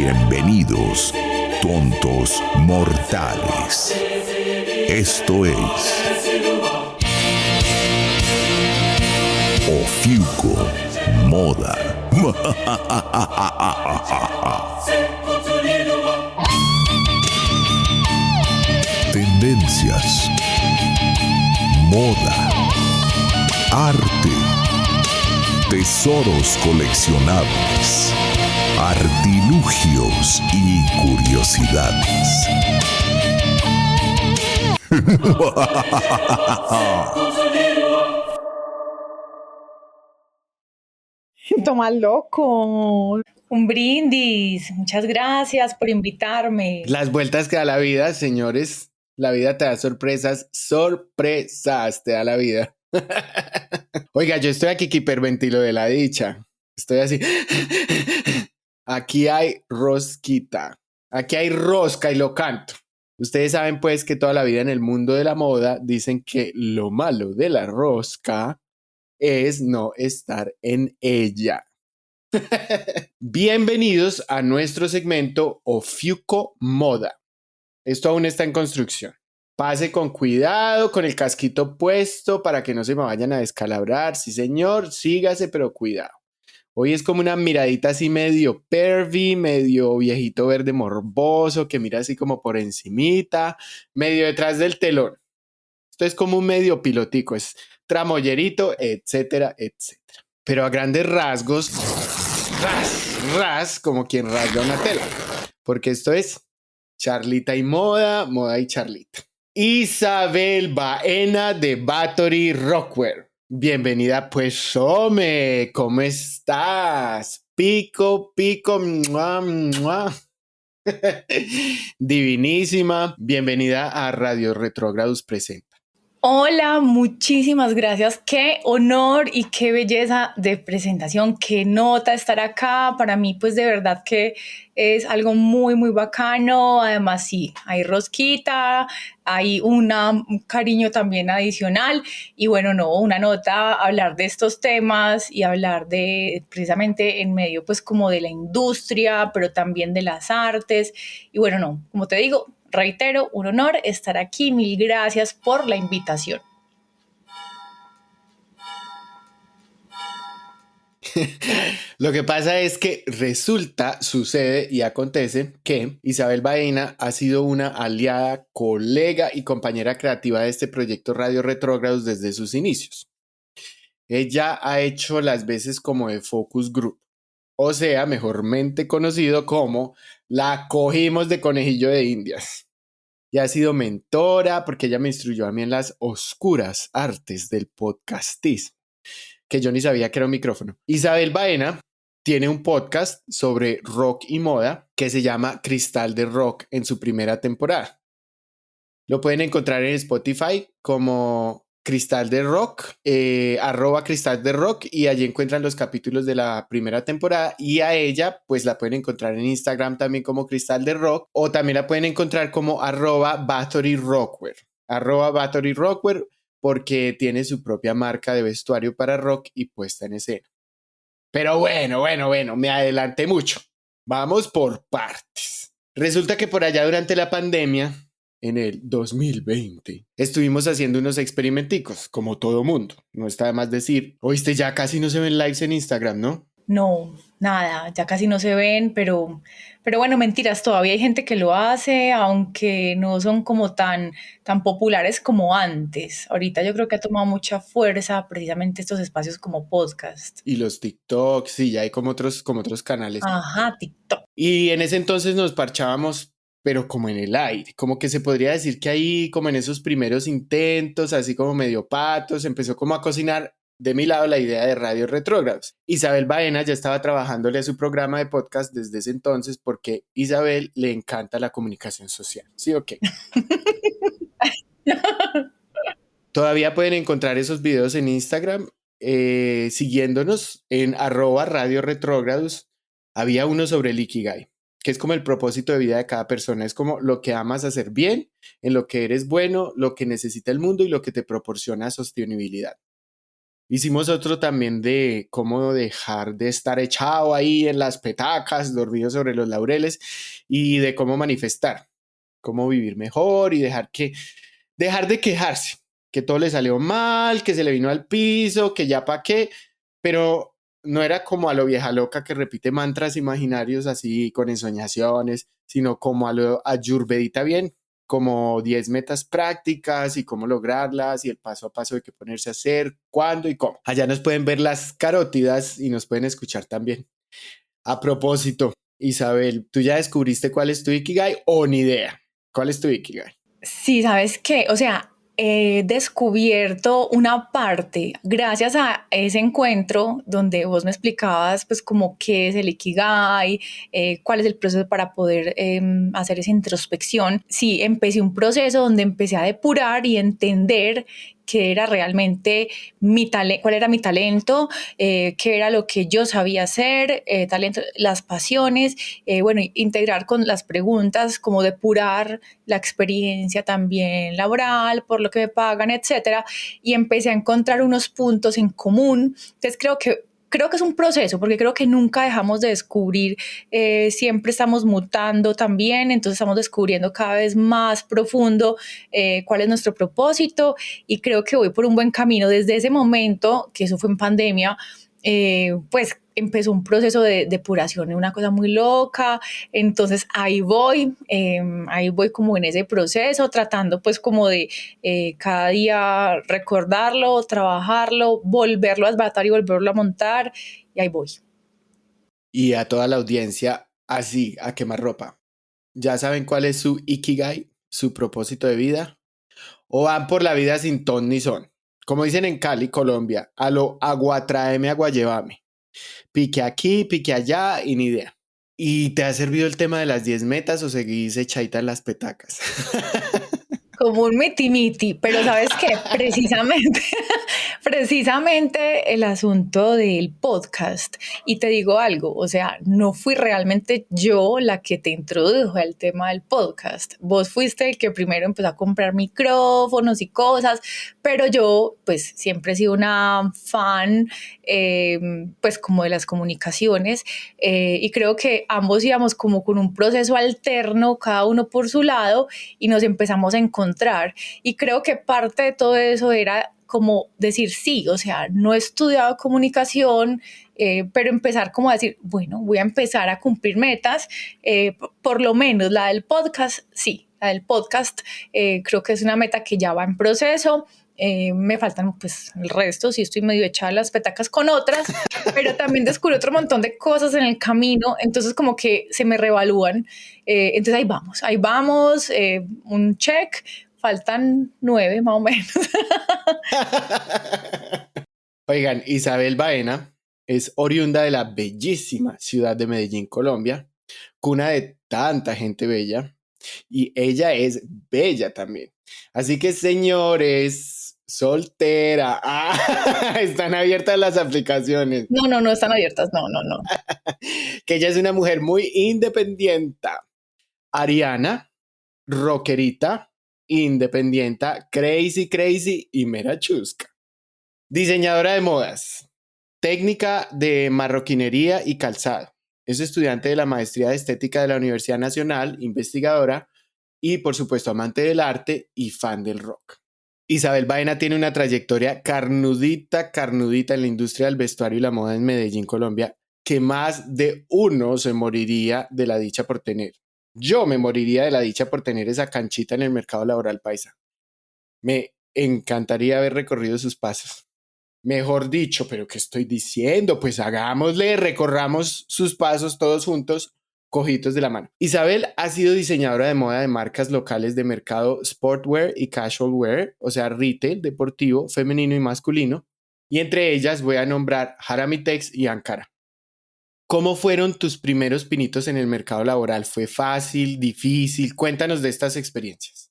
Bienvenidos, tontos mortales. Esto es Ofiuco Moda. Tendencias, moda, arte, tesoros coleccionables, artilugios y curiosidades. Toma loco. Un brindis. Muchas gracias por invitarme. Las vueltas que da la vida, señores. La vida te da sorpresas. Sorpresas te da la vida. Oiga, yo estoy aquí que hiperventilo de la dicha. Estoy así. Aquí hay rosquita. Aquí hay rosca y lo canto. Ustedes saben pues que toda la vida en el mundo de la moda dicen que lo malo de la rosca es no estar en ella. Bienvenidos a nuestro segmento Ofiuco Moda. Esto aún está en construcción. Pase con cuidado, con el casquito puesto para que no se me vayan a descalabrar. Sí, señor, sígase, pero cuidado. Hoy es como una miradita así medio pervy, medio viejito verde morboso, que mira así como por encimita, medio detrás del telón. Esto es como un medio pilotico, es tramollerito, etcétera, etcétera. Pero a grandes rasgos, ras, como quien rasga una tela. Porque esto es Charlita y moda, moda y Charlita. Isabel Baena de Bathory Rockwear. Bienvenida pues, hombre, ¿cómo estás? Pico, mua, mua. Divinísima. Bienvenida a Radio Retrógrados Presenta. Hola, muchísimas gracias. Qué honor y qué belleza de presentación, qué nota estar acá. Para mí, pues de verdad que es algo muy, muy bacano. Además, sí, hay rosquita, hay un cariño también adicional. Y bueno, no, una nota, hablar de estos temas y hablar de precisamente en medio, pues como de la industria, pero también de las artes. Y bueno, no, como te digo, reitero, un honor estar aquí. Mil gracias por la invitación. Lo que pasa es que resulta, sucede y acontece que Isabel Baena ha sido una aliada, colega y compañera creativa de este proyecto Radio Retrógrados desde sus inicios. Ella ha hecho las veces como de focus group, o sea, mejormente conocido como la cogimos de conejillo de indias. Y ha sido mentora porque ella me instruyó a mí en las oscuras artes del podcastismo, que yo ni sabía que era un micrófono. Isabel Baena tiene un podcast sobre rock y moda que se llama Cristal de Rock en su primera temporada. Lo pueden encontrar en Spotify como Cristal de Rock, @Cristal de Rock, y allí encuentran los capítulos de la primera temporada, y a ella pues la pueden encontrar en Instagram también como Cristal de Rock, o también la pueden encontrar como @Bathory Rockwear, @Bathory Rockwear, porque tiene su propia marca de vestuario para rock y puesta en escena. Pero bueno, me adelanté mucho. Vamos por partes. Resulta que por allá durante la pandemia, en el 2020, estuvimos haciendo unos experimenticos, como todo mundo. No está de más decir, oíste, ya casi no se ven lives en Instagram, ¿no? No, nada, ya casi no se ven, pero bueno, mentiras, todavía hay gente que lo hace, aunque no son como tan populares como antes. Ahorita yo creo que ha tomado mucha fuerza precisamente estos espacios como podcast. Y los TikToks, y ya hay como otros canales. Ajá, TikTok. Y en ese entonces nos parchábamos, pero como en el aire, como que se podría decir que ahí, como en esos primeros intentos, así como medio patos, empezó como a cocinar de mi lado la idea de Radio Retrógrados. Isabel Baena ya estaba trabajándole a su programa de podcast desde ese entonces porque Isabel le encanta la comunicación social. ¿Sí o qué? Todavía pueden encontrar esos videos en Instagram, siguiéndonos en @Radio Retrógrados. Había uno sobre el Ikigai, que es como el propósito de vida de cada persona. Es como lo que amas hacer bien, en lo que eres bueno, lo que necesita el mundo y lo que te proporciona sostenibilidad. Hicimos otro también de cómo dejar de estar echado ahí en las petacas, dormido sobre los laureles, y de cómo manifestar, cómo vivir mejor y dejar de quejarse, que todo le salió mal, que se le vino al piso, que ya pa' qué, pero no era como a lo vieja loca que repite mantras imaginarios así con ensoñaciones, sino como a lo ayurvedita bien, como 10 metas prácticas y cómo lograrlas y el paso a paso de qué ponerse a hacer, cuándo y cómo. Allá nos pueden ver las carótidas y nos pueden escuchar también. A propósito, Isabel, ¿tú ya descubriste cuál es tu Ikigai o ni idea? ¿Cuál es tu Ikigai? Sí, ¿sabes qué? O sea, he descubierto una parte gracias a ese encuentro donde vos me explicabas pues como qué es el Ikigai, cuál es el proceso para poder hacer esa introspección. Sí, empecé un proceso donde empecé a depurar y entender qué era realmente cuál era mi talento, qué era lo que yo sabía hacer, talento, las pasiones, bueno, integrar con las preguntas, como depurar la experiencia también laboral, por lo que me pagan, etcétera, y empecé a encontrar unos puntos en común. Entonces creo que es un proceso, porque creo que nunca dejamos de descubrir, siempre estamos mutando también, entonces estamos descubriendo cada vez más profundo cuál es nuestro propósito, y creo que voy por un buen camino. Desde ese momento, que eso fue en pandemia, pues empezó un proceso de depuración, una cosa muy loca, entonces ahí voy como en ese proceso, tratando pues como de cada día recordarlo, trabajarlo, volverlo a desbaratar y volverlo a montar, y ahí voy. Y a toda la audiencia, así, a quemarropa. ¿Ya saben cuál es su Ikigai, su propósito de vida? ¿O van por la vida sin ton ni son? Como dicen en Cali, Colombia, a lo agua tráeme, agua llévame. Pique aquí, pique allá y ni idea. ¿Y te ha servido el tema de las 10 metas o seguís echadita en las petacas? Como un miti-miti, pero ¿sabes qué? Precisamente, precisamente el asunto del podcast. Y te digo algo, o sea, no fui realmente yo la que te introdujo al tema del podcast. Vos fuiste el que primero empezó a comprar micrófonos y cosas, pero yo pues siempre he sido una fan pues como de las comunicaciones, y creo que ambos íbamos como con un proceso alterno, cada uno por su lado, y nos empezamos a encontrar. Y creo que parte de todo eso era como decir sí, o sea, no he estudiado comunicación, pero empezar como a decir, bueno, voy a empezar a cumplir metas, por lo menos la del podcast, sí, la del podcast, creo que es una meta que ya va en proceso. Me faltan pues el resto, sí estoy medio echada las petacas con otras, pero también descubrí otro montón de cosas en el camino, entonces como que se me revalúan. Entonces ahí vamos, un check, faltan 9 más o menos. Oigan, Isabel Baena es oriunda de la bellísima ciudad de Medellín, Colombia, cuna de tanta gente bella, y ella es bella también. Así que, señores, soltera, están abiertas las aplicaciones, No, no, no están abiertas, no, no, no. que ella es una mujer muy independiente, ariana, rockerita, independiente, crazy, crazy y mera chusca. Diseñadora de modas, técnica de marroquinería y calzado. Es estudiante de la maestría de estética de la Universidad Nacional, investigadora y, por supuesto, amante del arte y fan del rock. Isabel Baena tiene una trayectoria carnudita, carnudita en la industria del vestuario y la moda en Medellín, Colombia, que más de uno se moriría de la dicha por tener. Yo me moriría de la dicha por tener esa canchita en el mercado laboral paisa. Me encantaría haber recorrido sus pasos. Mejor dicho, pero ¿qué estoy diciendo? Pues hagámosle, recorramos sus pasos todos juntos, cogidos de la mano. Isabel ha sido diseñadora de moda de marcas locales de mercado sportwear y casual wear, o sea, retail, deportivo, femenino y masculino, y entre ellas voy a nombrar Haramitex y Ankara. ¿Cómo fueron tus primeros pinitos en el mercado laboral? ¿Fue fácil, difícil? Cuéntanos de estas experiencias.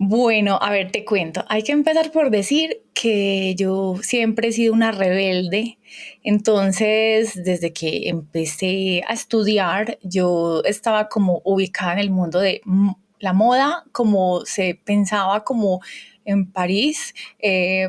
Bueno, a ver, te cuento. Hay que empezar por decir que yo siempre he sido una rebelde. Entonces, desde que empecé a estudiar, yo estaba como ubicada en el mundo de la moda, como se pensaba como en París,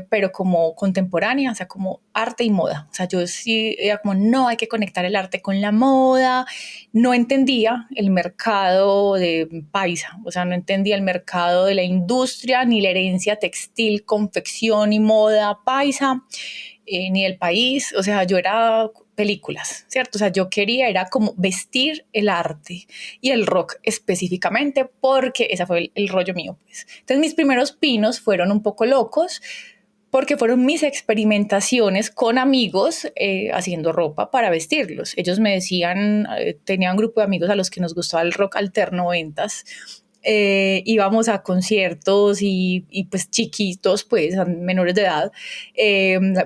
pero como contemporánea, o sea, como arte y moda. O sea, yo sí era como, no, hay que conectar el arte con la moda. No entendía el mercado de paisa, o sea, no entendía el mercado de la industria, ni la herencia textil, confección y moda paisa, ni el país. O sea, yo era películas, ¿cierto? O sea, yo quería era como vestir el arte y el rock específicamente, porque ese fue el rollo mío, pues. Entonces mis primeros pinos fueron un poco locos, porque fueron mis experimentaciones con amigos haciendo ropa para vestirlos. Ellos me decían, tenía un grupo de amigos a los que nos gustaba el rock alterno ventas. Íbamos a conciertos y pues chiquitos, pues menores de edad,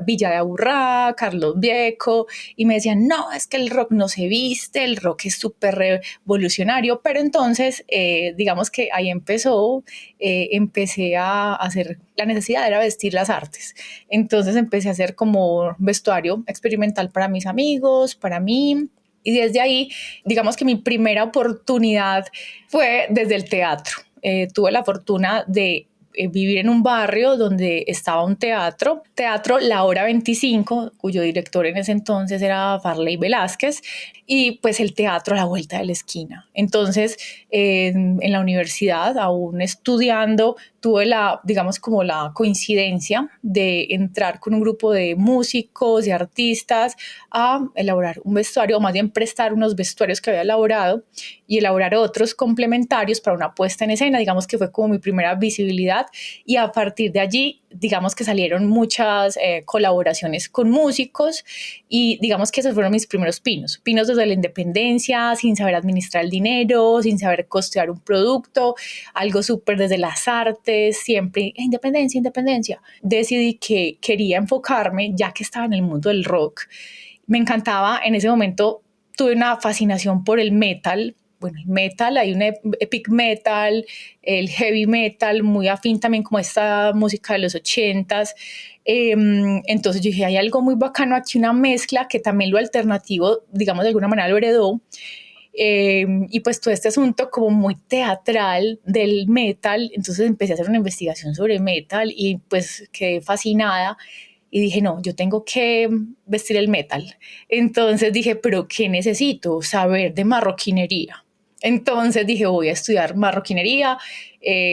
Villa de Aburrá, Carlos Vieco, y me decían, no, es que el rock no se viste, el rock es súper revolucionario, pero entonces digamos que ahí empecé a hacer, la necesidad era vestir las artes, entonces empecé a hacer como vestuario experimental para mis amigos, para mí. Y desde ahí, digamos que mi primera oportunidad fue desde el teatro. Tuve la fortuna de vivir en un barrio donde estaba un teatro La Hora 25, cuyo director en ese entonces era Farley Velázquez, y pues el teatro a la vuelta de la esquina. Entonces, en la universidad, aún estudiando, tuve digamos como la coincidencia de entrar con un grupo de músicos y artistas a elaborar un vestuario, o más bien prestar unos vestuarios que había elaborado y elaborar otros complementarios para una puesta en escena. Digamos que fue como mi primera visibilidad, y a partir de allí, digamos que salieron muchas colaboraciones con músicos, y digamos que esos fueron mis primeros pinos desde la independencia, sin saber administrar el dinero, sin saber costear un producto, algo súper desde las artes, siempre independencia, independencia. Decidí que quería enfocarme, ya que estaba en el mundo del rock. Me encantaba en ese momento, tuve una fascinación por el metal. Bueno, el metal, hay un epic metal, el heavy metal, muy afín también como esta música de los 80s. Entonces yo dije, hay algo muy bacano aquí, una mezcla que también lo alternativo, digamos de alguna manera lo heredó. Y pues todo este asunto como muy teatral del metal, entonces empecé a hacer una investigación sobre metal y pues quedé fascinada. Y dije, no, yo tengo que vestir el metal. Entonces dije, pero ¿qué necesito? Saber de marroquinería. Entonces dije, voy a estudiar marroquinería.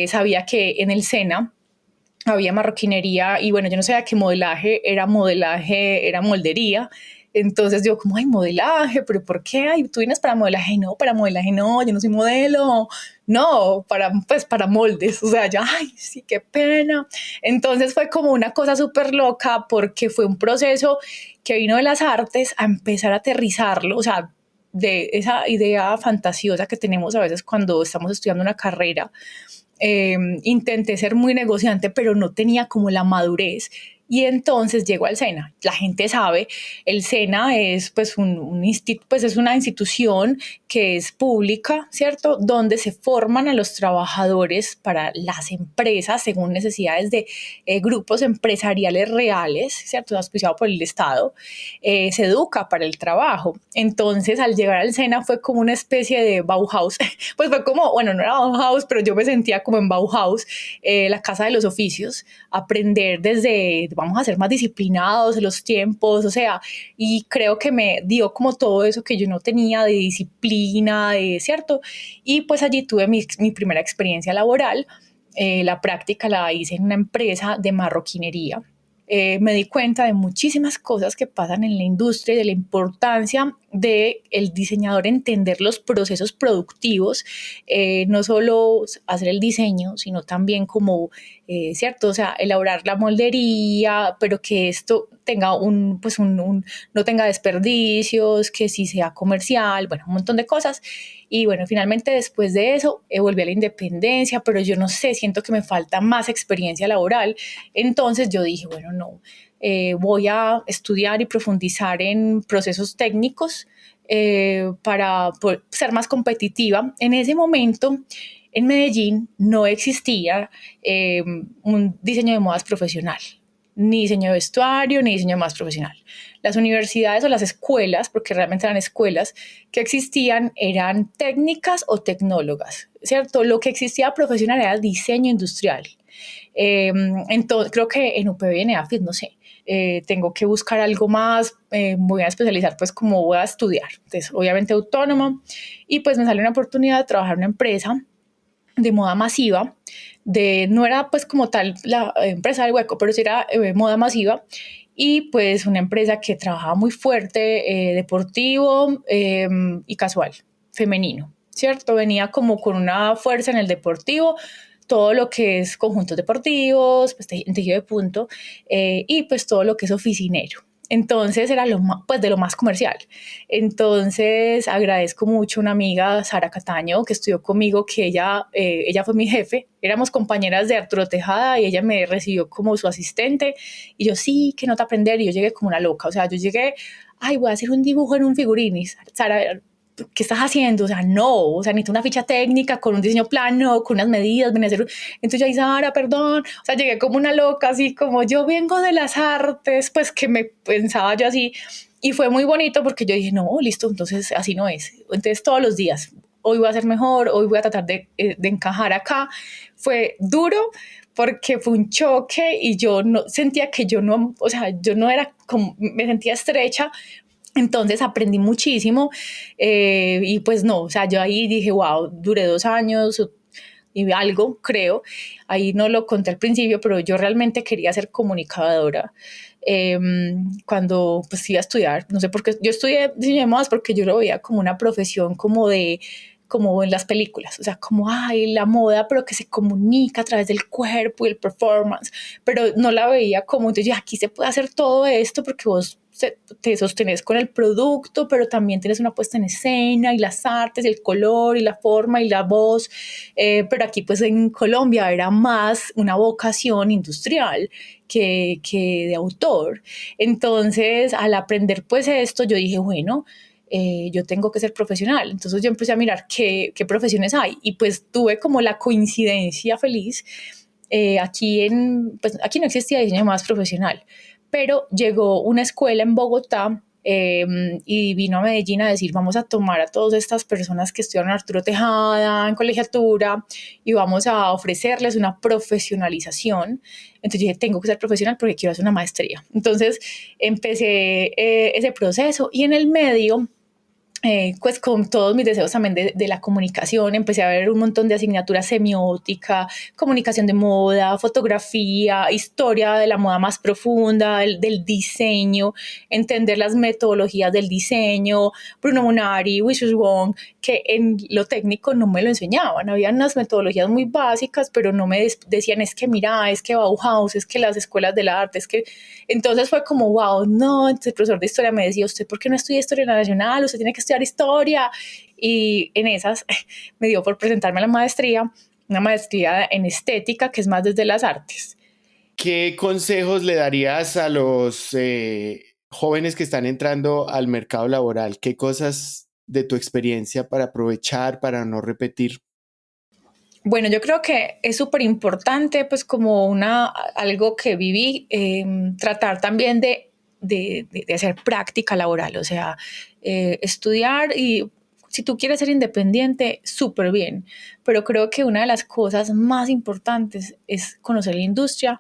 Sabía que en el SENA había marroquinería y bueno, yo no sabía que modelaje era moldería. Entonces yo como, ay, modelaje, pero ¿por qué? Ay, ¿tú vienes para modelaje? No, para modelaje no, yo no soy modelo. No, para moldes. O sea, ya, ay, sí, qué pena. Entonces fue como una cosa súper loca, porque fue un proceso que vino de las artes a empezar a aterrizarlo, o sea, de esa idea fantasiosa que tenemos a veces cuando estamos estudiando una carrera. Intenté ser muy negociante, pero no tenía como la madurez. Y entonces llego al SENA. La gente sabe, el SENA es pues pues es una institución que es pública, ¿cierto? Donde se forman a los trabajadores para las empresas según necesidades de grupos empresariales reales, ¿cierto? Auspiciado por el Estado. Se educa para el trabajo. Entonces, al llegar al SENA fue como una especie de Bauhaus. Pues fue como, bueno, no era Bauhaus, pero yo me sentía como en Bauhaus, la casa de los oficios, aprender desde vamos a ser más disciplinados en los tiempos, o sea, y creo que me dio como todo eso que yo no tenía de disciplina, ¿cierto? Y pues allí tuve mi primera experiencia laboral. La práctica la hice en una empresa de marroquinería. Me di cuenta de muchísimas cosas que pasan en la industria y de la importancia de el diseñador entender los procesos productivos, no solo hacer el diseño, sino también como, ¿cierto? O sea, elaborar la moldería, pero que esto tenga no tenga desperdicios, que sí sea comercial, bueno, un montón de cosas. Y bueno, finalmente después de eso volví a la independencia, pero yo no sé, siento que me falta más experiencia laboral. Entonces yo dije, bueno, no, voy a estudiar y profundizar en procesos técnicos para ser más competitiva. En ese momento, en Medellín, no existía un diseño de modas profesional, ni diseño de vestuario, ni diseño de modas profesional. Las universidades o las escuelas, porque realmente eran escuelas, que existían eran técnicas o tecnólogas, ¿cierto? Lo que existía profesional era el diseño industrial. Entonces, creo que en UPB y en EAFIT, no sé, tengo que buscar algo más, voy a especializar pues como voy a estudiar, entonces obviamente autónomo, y pues me salió una oportunidad de trabajar en una empresa de moda masiva, no era pues como tal la empresa del hueco, pero sí era moda masiva, y pues una empresa que trabajaba muy fuerte, deportivo y casual, femenino, ¿cierto? Venía como con una fuerza en el deportivo, todo lo que es conjuntos deportivos, pues tejido de punto, y pues todo lo que es oficinero. Entonces era pues de lo más comercial. Entonces agradezco mucho a una amiga, Sara Cataño, que estudió conmigo, que ella fue mi jefe. Éramos compañeras de Arturo Tejada y ella me recibió como su asistente. Y yo, sí, que nota aprender. Y yo llegué como una loca. O sea, yo llegué, ay, voy a hacer un dibujo en un figurín. Sara, ¿qué estás haciendo? O sea, no, o sea, necesito una ficha técnica con un diseño plano, con unas medidas, venía a hacer. Entonces yo ahí, Sara, perdón, o sea, llegué como una loca, así como yo vengo de las artes, pues que me pensaba yo así, y fue muy bonito porque yo dije, no, listo, entonces así no es. Entonces todos los días, hoy voy a ser mejor, hoy voy a tratar de encajar acá. Fue duro, porque fue un choque y yo no sentía que yo no, o sea, yo no era como, me sentía estrecha. Entonces aprendí muchísimo y pues no, o sea, yo ahí dije, wow, duré 2 años y algo, creo. Ahí no lo conté al principio, pero yo realmente quería ser comunicadora. Eh, Cuando pues iba a estudiar, no sé por qué, yo estudié diseño de modas porque yo lo veía como una profesión como en las películas, o sea, como, ay, la moda, pero que se comunica a través del cuerpo y el performance, pero no la veía como, entonces, aquí se puede hacer todo esto porque vos te sostenés con el producto, pero también tienes una puesta en escena y las artes, el color y la forma y la voz, pero aquí pues en Colombia era más una vocación industrial que de autor. Entonces, al aprender pues esto, yo dije, bueno, yo tengo que ser profesional. Entonces yo empecé a mirar qué profesiones hay y pues tuve como la coincidencia feliz. Pues, aquí no existía diseño más profesional, pero llegó una escuela en Bogotá y vino a Medellín a decir, vamos a tomar a todas estas personas que estudiaron Arturo Tejada en colegiatura y vamos a ofrecerles una profesionalización. Entonces yo dije, tengo que ser profesional porque quiero hacer una maestría. Entonces empecé ese proceso y en el medio pues con todos mis deseos también de la comunicación, empecé a ver un montón de asignaturas: semiótica, comunicación de moda, fotografía, historia de la moda más profunda, del diseño, entender las metodologías del diseño, Bruno Munari, Wishes Wong, que en lo técnico no me lo enseñaban. Había unas metodologías muy básicas, pero no me decían, es que mira, es que Bauhaus, es que las escuelas del arte, es que... Entonces fue como, wow, no. Entonces el profesor de historia me decía, ¿usted por qué no estudia historia nacional? Usted tiene que estudiar historia. Y en esas me dio por presentarme a la maestría, una maestría en estética, que es más desde las artes. ¿Qué consejos le darías a los jóvenes que están entrando al mercado laboral? ¿Qué cosas de tu experiencia para aprovechar, para no repetir? Bueno, yo creo que es súper importante, pues como algo que viví, tratar también de hacer práctica laboral, o sea, estudiar y si tú quieres ser independiente, súper bien, pero creo que una de las cosas más importantes es conocer la industria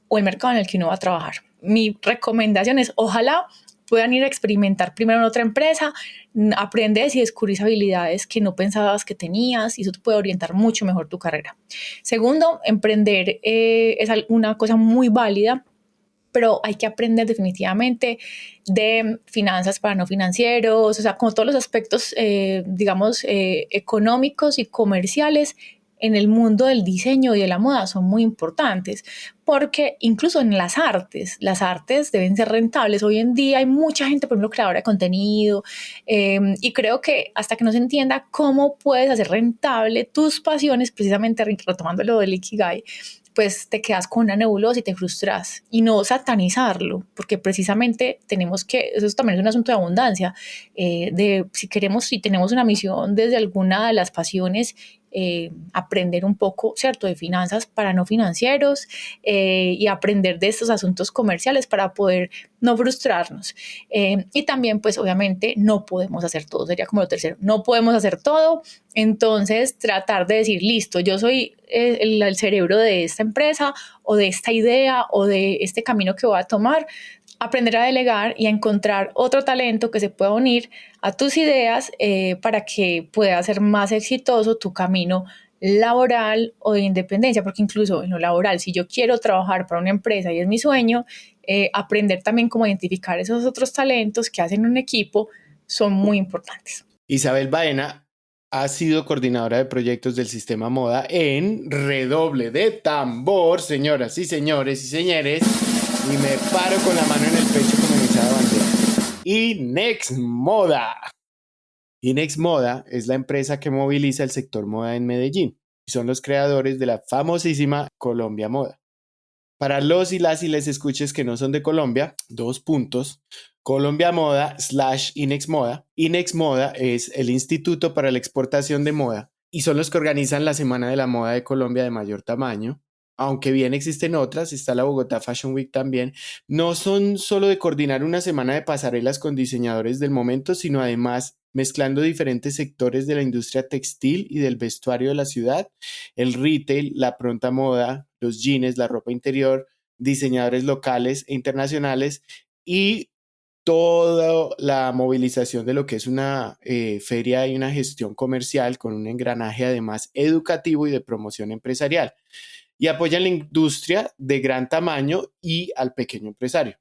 o el mercado en el que uno va a trabajar. Mi recomendación es, ojalá puedan ir a experimentar primero en otra empresa, aprendes y descubrís habilidades que no pensabas que tenías y eso te puede orientar mucho mejor tu carrera. Segundo, emprender es una cosa muy válida, pero hay que aprender definitivamente de finanzas para no financieros, o sea, como todos los aspectos, digamos, económicos y comerciales en el mundo del diseño y de la moda son muy importantes, porque incluso en las artes deben ser rentables. Hoy en día hay mucha gente, por ejemplo, creadora de contenido, y creo que hasta que no se entienda cómo puedes hacer rentable tus pasiones, precisamente retomando lo del Ikigai, pues te quedas con una nebulosa y te frustras, y no satanizarlo, porque precisamente tenemos que, eso también es un asunto de abundancia, si tenemos una misión desde alguna de las pasiones aprender un poco, ¿cierto?, de finanzas para no financieros y aprender de estos asuntos comerciales para poder no frustrarnos. Y también, pues obviamente, no podemos hacer todo, sería como lo tercero, no podemos hacer todo, entonces tratar de decir, listo, yo soy el cerebro de esta empresa o de esta idea o de este camino que voy a tomar, aprender a delegar y a encontrar otro talento que se pueda unir a tus ideas para que pueda ser más exitoso tu camino laboral o de independencia, porque incluso en lo laboral, si yo quiero trabajar para una empresa y es mi sueño, aprender también cómo identificar esos otros talentos que hacen un equipo son muy importantes. Isabel Baena ha sido coordinadora de proyectos del Sistema Moda en redoble de tambor, señoras y señores y señores, y me paro con la mano en el pecho como Michelle Bandera. Inex Moda. Inex Moda es la empresa que moviliza el sector moda en Medellín y son los creadores de la famosísima Colombia Moda. Para los y las escuches que no son de Colombia, 2 puntos, Colombia Moda / Inex Moda. Inex Moda es el Instituto para la Exportación de Moda y son los que organizan la Semana de la Moda de Colombia de mayor tamaño. Aunque bien existen otras, está la Bogotá Fashion Week también, no son solo de coordinar una semana de pasarelas con diseñadores del momento, sino además mezclando diferentes sectores de la industria textil y del vestuario de la ciudad, el retail, la pronta moda, los jeans, la ropa interior, diseñadores locales e internacionales y toda la movilización de lo que es una feria y una gestión comercial con un engranaje además educativo y de promoción empresarial. Y apoyan la industria de gran tamaño y al pequeño empresario.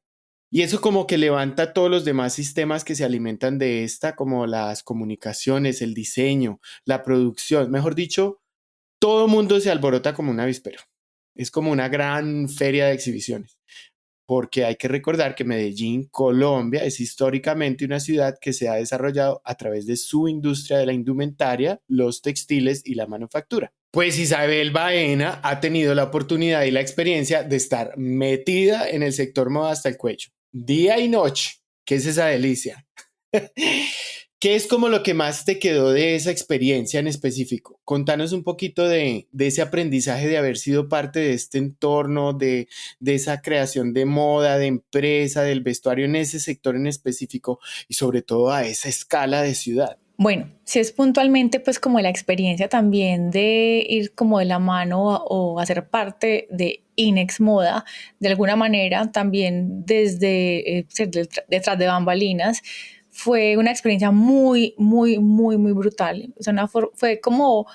Y eso como que levanta todos los demás sistemas que se alimentan de esta, como las comunicaciones, el diseño, la producción. Mejor dicho, todo mundo se alborota como un avispero. Es como una gran feria de exhibiciones. Porque hay que recordar que Medellín, Colombia, es históricamente una ciudad que se ha desarrollado a través de su industria de la indumentaria, los textiles y la manufactura. Pues Isabel Baena ha tenido la oportunidad y la experiencia de estar metida en el sector moda hasta el cuello, día y noche. ¿Qué es esa delicia? ¿Qué es como lo que más te quedó de esa experiencia en específico? Contanos un poquito de ese aprendizaje de haber sido parte de este entorno, de esa creación de moda, de empresa, del vestuario en ese sector en específico y sobre todo a esa escala de ciudad. Bueno, si es puntualmente pues como la experiencia también de ir como de la mano o hacer parte de Inex Moda, de alguna manera también desde detrás de bambalinas, fue una experiencia muy, muy, muy, muy brutal. O sea, fue como,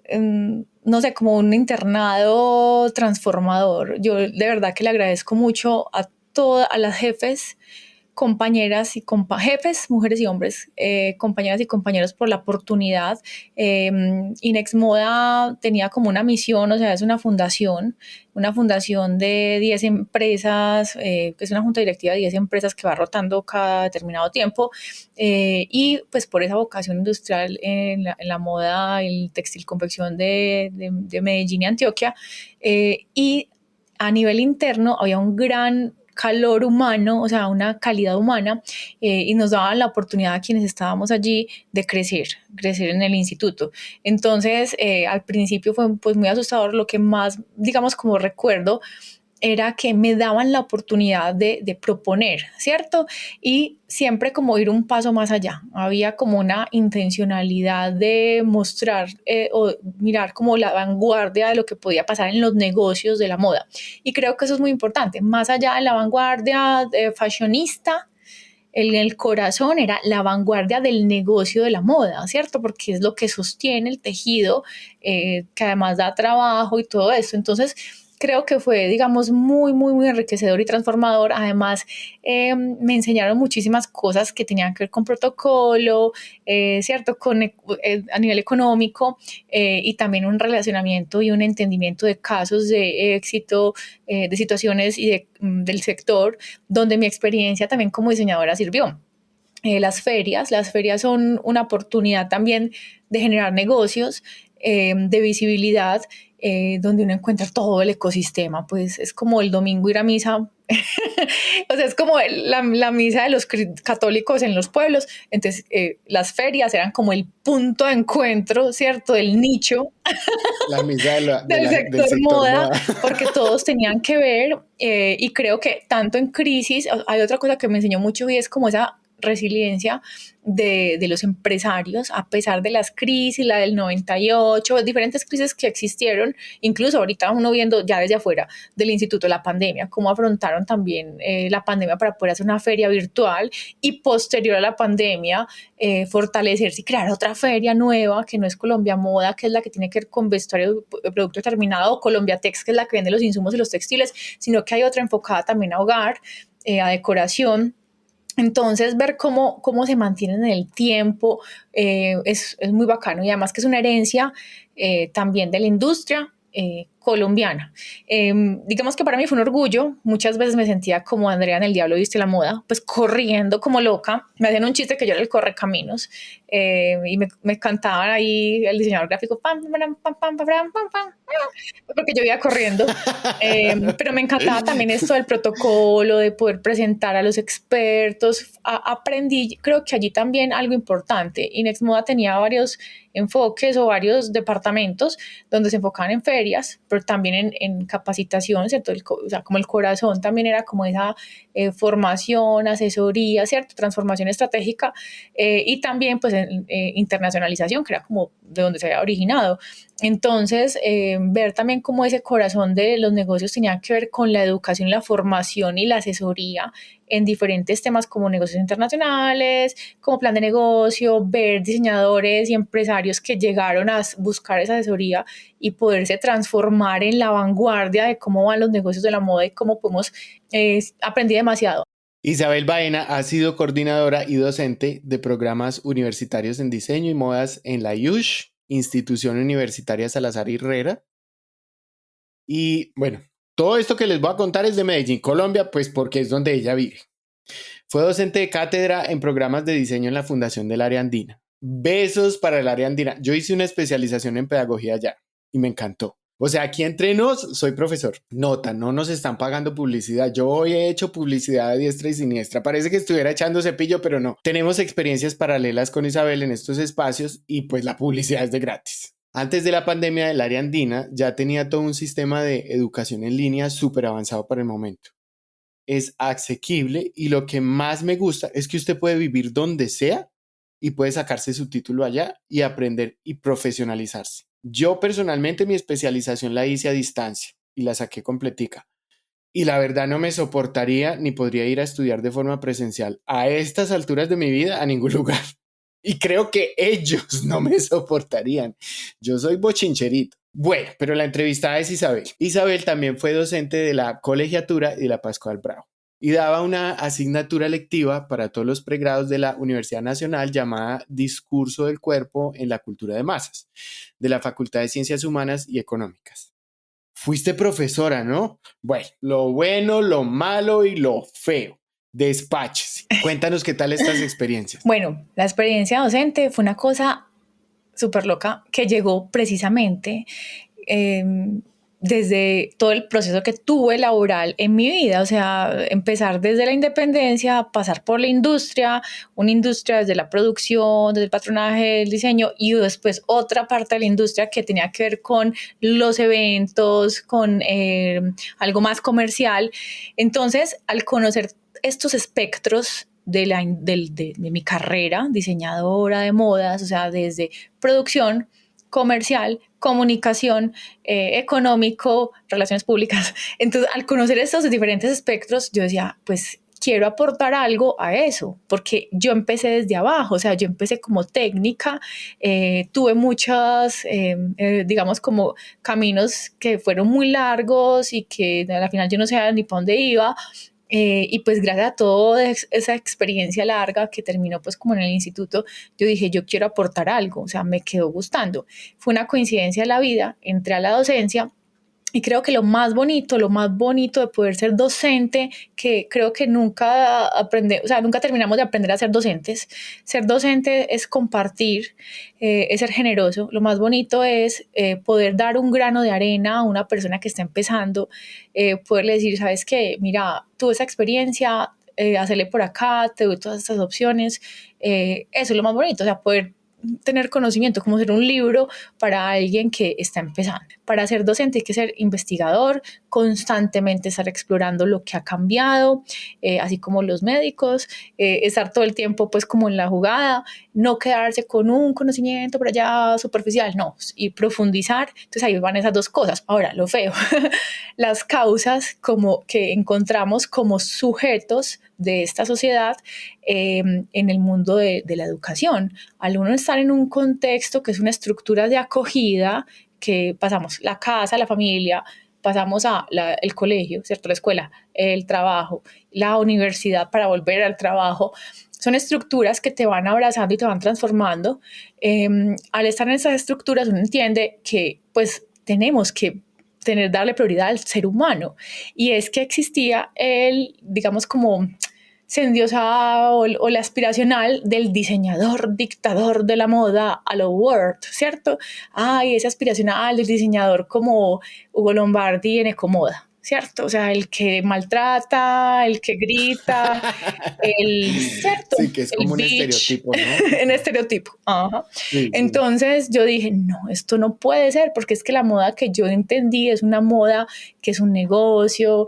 no sé, como un internado transformador. Yo de verdad que le agradezco mucho a todas las jefes, compañeras y jefes, mujeres y hombres, compañeras y compañeros por la oportunidad. Inex Moda tenía como una misión, o sea, es una fundación de 10 empresas, que es una junta directiva de 10 empresas que va rotando cada determinado tiempo, y pues por esa vocación industrial en la moda, el textil, confección de Medellín y Antioquia, y a nivel interno había un gran calor humano, o sea, una calidad humana, y nos daban la oportunidad a quienes estábamos allí de crecer en el instituto. Entonces, al principio fue pues muy asustador. Lo que más, digamos, como recuerdo era que me daban la oportunidad de proponer, ¿cierto? Y siempre como ir un paso más allá. Había como una intencionalidad de mostrar o mirar como la vanguardia de lo que podía pasar en los negocios de la moda. Y creo que eso es muy importante. Más allá de la vanguardia fashionista, el corazón era la vanguardia del negocio de la moda, ¿cierto? Porque es lo que sostiene el tejido, que además da trabajo y todo eso. Entonces, creo que fue, digamos, muy, muy, muy enriquecedor y transformador. Además, me enseñaron muchísimas cosas que tenían que ver con protocolo, ¿cierto? A nivel económico, y también un relacionamiento y un entendimiento de casos de éxito, de situaciones y del sector, donde mi experiencia también como diseñadora sirvió. Las ferias son una oportunidad también de generar negocios, de visibilidad, donde uno encuentra todo el ecosistema. Pues es como el domingo ir a misa. O sea, es como la misa de los católicos en los pueblos. Entonces, las ferias eran como el punto de encuentro, ¿cierto? Del nicho La misa del del sector moda, moda. porque todos tenían que ver, y creo que tanto en crisis, hay otra cosa que me enseñó mucho y es como esa resiliencia de los empresarios, a pesar de las crisis, la del 98, diferentes crisis que existieron, incluso ahorita uno viendo ya desde afuera del instituto la pandemia, cómo afrontaron también la pandemia para poder hacer una feria virtual, y posterior a la pandemia fortalecerse y crear otra feria nueva que no es Colombia Moda, que es la que tiene que ver con vestuario, producto terminado, o Colombia Tex, que es la que vende los insumos y los textiles, sino que hay otra enfocada también a hogar, a decoración. Entonces, ver cómo se mantienen en el tiempo es muy bacano, y además que es una herencia también de la industria colombiana. Digamos que para mí fue un orgullo. Muchas veces me sentía como Andrea en El Diablo Viste la Moda, pues corriendo como loca. Me hacían un chiste que yo era el correcaminos, y me cantaban ahí el diseñador gráfico, pam, pam, pam, pam, pam, pam, pam, porque yo iba corriendo. Pero me encantaba también esto del protocolo, de poder presentar a los expertos. Aprendí, creo que allí también algo importante. Inex Moda tenía varios enfoques o varios departamentos donde se enfocaban en ferias, pero también en capacitación, ¿cierto? O sea, como el corazón también era como esa formación, asesoría, ¿cierto? Transformación estratégica, y también pues en internacionalización, que era como de donde se había originado. Entonces, ver también cómo ese corazón de los negocios tenía que ver con la educación, la formación y la asesoría en diferentes temas como negocios internacionales, como plan de negocio, ver diseñadores y empresarios que llegaron a buscar esa asesoría y poderse transformar en la vanguardia de cómo van los negocios de la moda y cómo podemos, aprendí demasiado. Isabel Baena ha sido coordinadora y docente de programas universitarios en diseño y modas en la IUSH, Institución Universitaria Salazar Herrera. Y bueno, todo esto que les voy a contar es de Medellín, Colombia, pues porque es donde ella vive. Fue docente de cátedra en programas de diseño en la Fundación del Área Andina. Besos para el Área Andina. Yo hice una especialización en pedagogía allá y me encantó. O sea, aquí entre nos, soy profesor. Nota, no nos están pagando publicidad. Yo hoy he hecho publicidad a diestra y siniestra. Parece que estuviera echando cepillo, pero no. Tenemos experiencias paralelas con Isabel en estos espacios y pues la publicidad es de gratis. Antes de la pandemia, el Área Andina ya tenía todo un sistema de educación en línea súper avanzado para el momento. Es asequible y lo que más me gusta es que usted puede vivir donde sea y puede sacarse su título allá y aprender y profesionalizarse. Yo personalmente mi especialización la hice a distancia y la saqué completica. Y la verdad no me soportaría ni podría ir a estudiar de forma presencial a estas alturas de mi vida a ningún lugar. Y creo que ellos no me soportarían. Yo soy bochincherito. Bueno, pero la entrevistada es Isabel. Isabel también fue docente de la colegiatura y de la Pascual Bravo y daba una asignatura lectiva para todos los pregrados de la Universidad Nacional llamada Discurso del Cuerpo en la Cultura de Masas, de la Facultad de Ciencias Humanas y Económicas. Fuiste profesora, ¿no? Bueno, lo malo y lo feo. Despáchese. Cuéntanos qué tal estas experiencias. Bueno, la experiencia docente fue una cosa súper loca que llegó precisamente desde todo el proceso que tuve laboral en mi vida. O sea, empezar desde la independencia, pasar por la industria, una industria desde la producción, desde el patronaje, el diseño, y después otra parte de la industria que tenía que ver con los eventos, con algo más comercial. Entonces, al conocer estos espectros de mi carrera, diseñadora de modas, o sea, desde producción, comercial, comunicación, económico, relaciones públicas. Entonces, al conocer estos diferentes espectros, yo decía, pues quiero aportar algo a eso, porque yo empecé desde abajo, o sea, yo empecé como técnica, tuve muchas, digamos, como caminos que fueron muy largos y que al final yo no sabía ni para dónde iba. Y pues gracias a toda esa experiencia larga que terminó pues como en el instituto, yo dije, yo quiero aportar algo, o sea, me quedó gustando. Fue una coincidencia de la vida, entré a la docencia Y creo que lo más bonito de poder ser docente, que creo que nunca terminamos de aprender a ser docentes. Ser docente es compartir, es ser generoso. Lo más bonito es poder dar un grano de arena a una persona que está empezando, poderle decir, ¿sabes qué? Mira, tuve esa experiencia, hacerle por acá, te doy todas estas opciones. Eso es lo más bonito, o sea, poder tener conocimiento, como ser un libro para alguien que está empezando. Para ser docente hay que ser investigador, constantemente estar explorando lo que ha cambiado, así como los médicos, estar todo el tiempo pues como en la jugada, no quedarse con un conocimiento por allá superficial, no, y profundizar. Entonces ahí van esas dos cosas. Ahora, lo feo, las causas como que encontramos como sujetos de esta sociedad en el mundo de la educación. Al uno estar en un contexto que es una estructura de acogida, que pasamos la casa, la familia, pasamos el colegio, ¿cierto? La escuela, el trabajo, la universidad para volver al trabajo. Son estructuras que te van abrazando y te van transformando. Al estar en esas estructuras uno entiende que pues tenemos que darle prioridad al ser humano. Y es que existía digamos como se endiosaba o la aspiracional del diseñador, dictador de la moda a lo Word, ¿cierto? Ay, ese aspiracional del diseñador como Hugo Lombardi en Ecomoda, ¿cierto? O sea, el que maltrata, el que grita, ¿cierto? Sí, que es como un estereotipo, ¿no? En estereotipo, ajá. Sí, Entonces yo dije, no, esto no puede ser, porque es que la moda que yo entendí es una moda que es un negocio,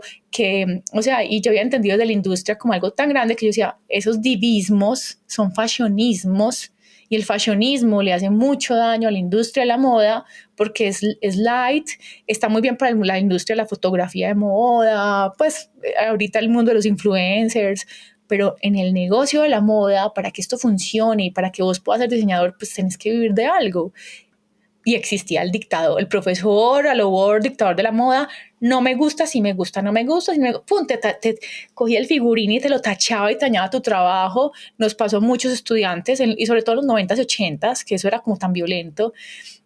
o sea, y yo había entendido de la industria como algo tan grande que yo decía, esos divismos son fashionismos, y el fashionismo le hace mucho daño a la industria de la moda porque es light, está muy bien para la industria de la fotografía de moda, pues ahorita el mundo de los influencers, pero en el negocio de la moda, para que esto funcione y para que vos puedas ser diseñador, pues tenés que vivir de algo. Y existía el dictador, el profesor a lo Word, dictador de la moda, no me gusta, si me gusta, no me gusta, si me gusta, pum, te cogía el figurín y te lo tachaba y te dañaba tu trabajo. Nos pasó a muchos estudiantes, y sobre todo en los 90s y 80s, que eso era como tan violento,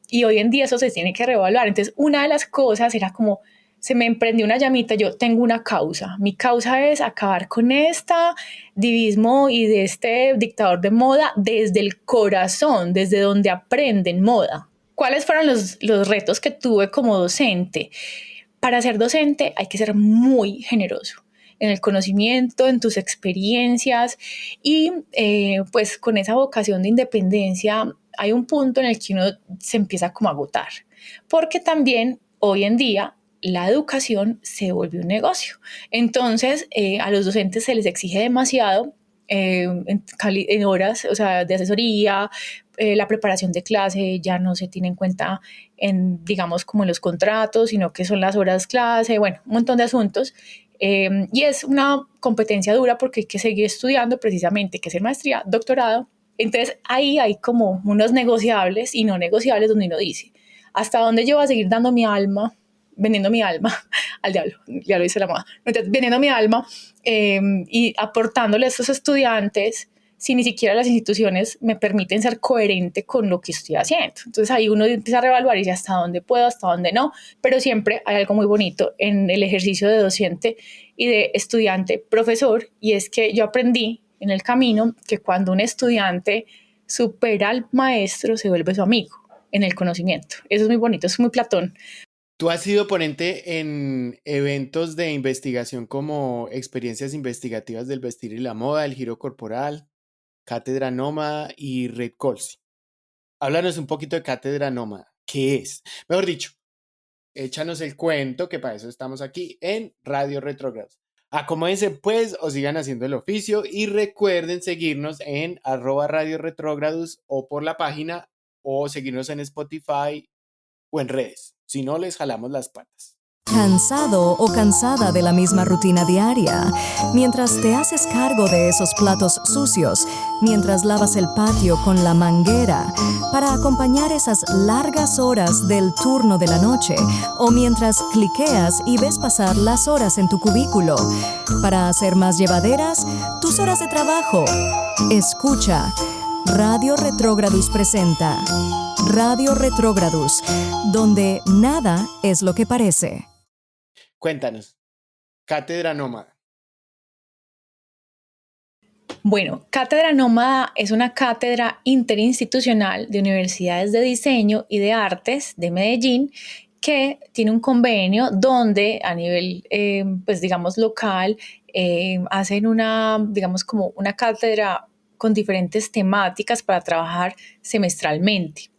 y hoy en día eso se tiene que reevaluar. Entonces, una de las cosas era como, se me emprendió una llamita, yo tengo una causa, mi causa es acabar con este divismo y de este dictador de moda desde el corazón, desde donde aprenden moda. ¿Cuáles fueron los retos que tuve como docente? Para ser docente hay que ser muy generoso en el conocimiento, en tus experiencias y pues con esa vocación de independencia hay un punto en el que uno se empieza como a agotar, porque también hoy en día la educación se volvió un negocio. Entonces a los docentes se les exige demasiado en horas, o sea, de asesoría, la preparación de clase ya no se tiene en cuenta digamos, como en los contratos, sino que son las horas clase, bueno, un montón de asuntos. Y es una competencia dura porque hay que seguir estudiando precisamente, que es hacer maestría, doctorado. Entonces ahí hay como unos negociables y no negociables donde uno dice, ¿hasta dónde yo voy a seguir dando mi alma, vendiendo mi alma al diablo? Ya lo dice la moda. Entonces, vendiendo mi alma y aportándole a estos estudiantes si ni siquiera las instituciones me permiten ser coherente con lo que estoy haciendo. Entonces ahí uno empieza a reevaluar y dice hasta dónde puedo, hasta dónde no, pero siempre hay algo muy bonito en el ejercicio de docente y de estudiante profesor, y es que yo aprendí en el camino que cuando un estudiante supera al maestro se vuelve su amigo en el conocimiento. Eso es muy bonito, es muy Platón. Tú has sido ponente en eventos de investigación como experiencias investigativas del vestir y la moda, el giro corporal, Cátedra Nómada y Red Colsi. Háblanos un poquito de Cátedra Nómada. ¿Qué es? Mejor dicho, échanos el cuento, que para eso estamos aquí en Radio Retrógrados. Acomódense pues o sigan haciendo el oficio y recuerden seguirnos en @Radio Retrógrados o por la página o seguirnos en Spotify o en redes. Si no, les jalamos las patas. ¿Cansado o cansada de la misma rutina diaria? Mientras te haces cargo de esos platos sucios, mientras lavas el patio con la manguera, para acompañar esas largas horas del turno de la noche, o mientras cliqueas y ves pasar las horas en tu cubículo, para hacer más llevaderas tus horas de trabajo. Escucha. Radio Retrógrados presenta Radio Retrógrados, donde nada es lo que parece. Cuéntanos, Cátedra Nómada. Bueno, Cátedra Nómada es una cátedra interinstitucional de universidades de diseño y de artes de Medellín que tiene un convenio donde a nivel, pues digamos, local, hacen una, digamos, como una cátedra con diferentes temáticas para trabajar semestralmente.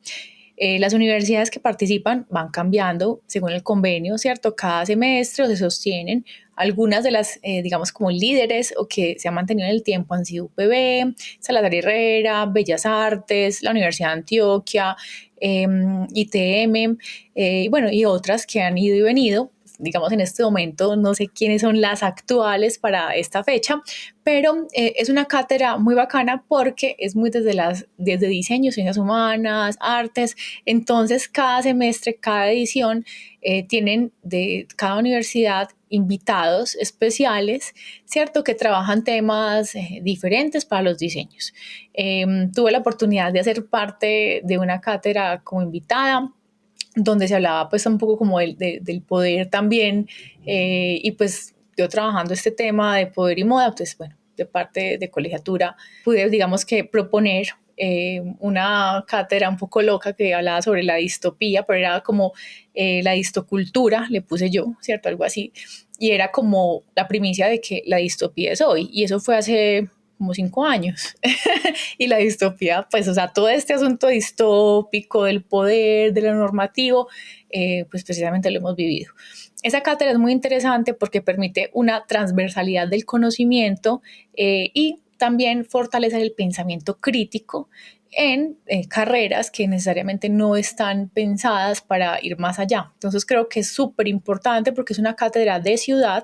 Las universidades que participan van cambiando según el convenio, ¿cierto? Cada semestre se sostienen. Algunas de las, digamos, como líderes o que se han mantenido en el tiempo han sido UPB, Salazar Herrera, Bellas Artes, la Universidad de Antioquia, ITM, bueno, y otras que han ido y venido. Digamos, en este momento no sé quiénes son las actuales para esta fecha, pero es una cátedra muy bacana porque es muy desde diseño, ciencias humanas, artes. Entonces, cada semestre, cada edición, tienen de cada universidad invitados especiales, ¿cierto? Que trabajan temas diferentes para los diseños. Tuve la oportunidad de hacer parte de una cátedra como invitada, donde se hablaba pues un poco como del poder también, y pues yo trabajando este tema de poder y moda, pues bueno, de parte de colegiatura pude, digamos, que proponer una cátedra un poco loca que hablaba sobre la distopía, pero era como la distocultura, le puse yo, ¿cierto? Algo así. Y era como la primicia de que la distopía es hoy. Y eso fue hace como 5 años. Y la distopía, pues, o sea, todo este asunto distópico del poder, de lo normativo, pues precisamente lo hemos vivido. Esa cátedra es muy interesante porque permite una transversalidad del conocimiento, y también fortalecer el pensamiento crítico en carreras que necesariamente no están pensadas para ir más allá. Entonces creo que es súper importante porque es una cátedra de ciudad,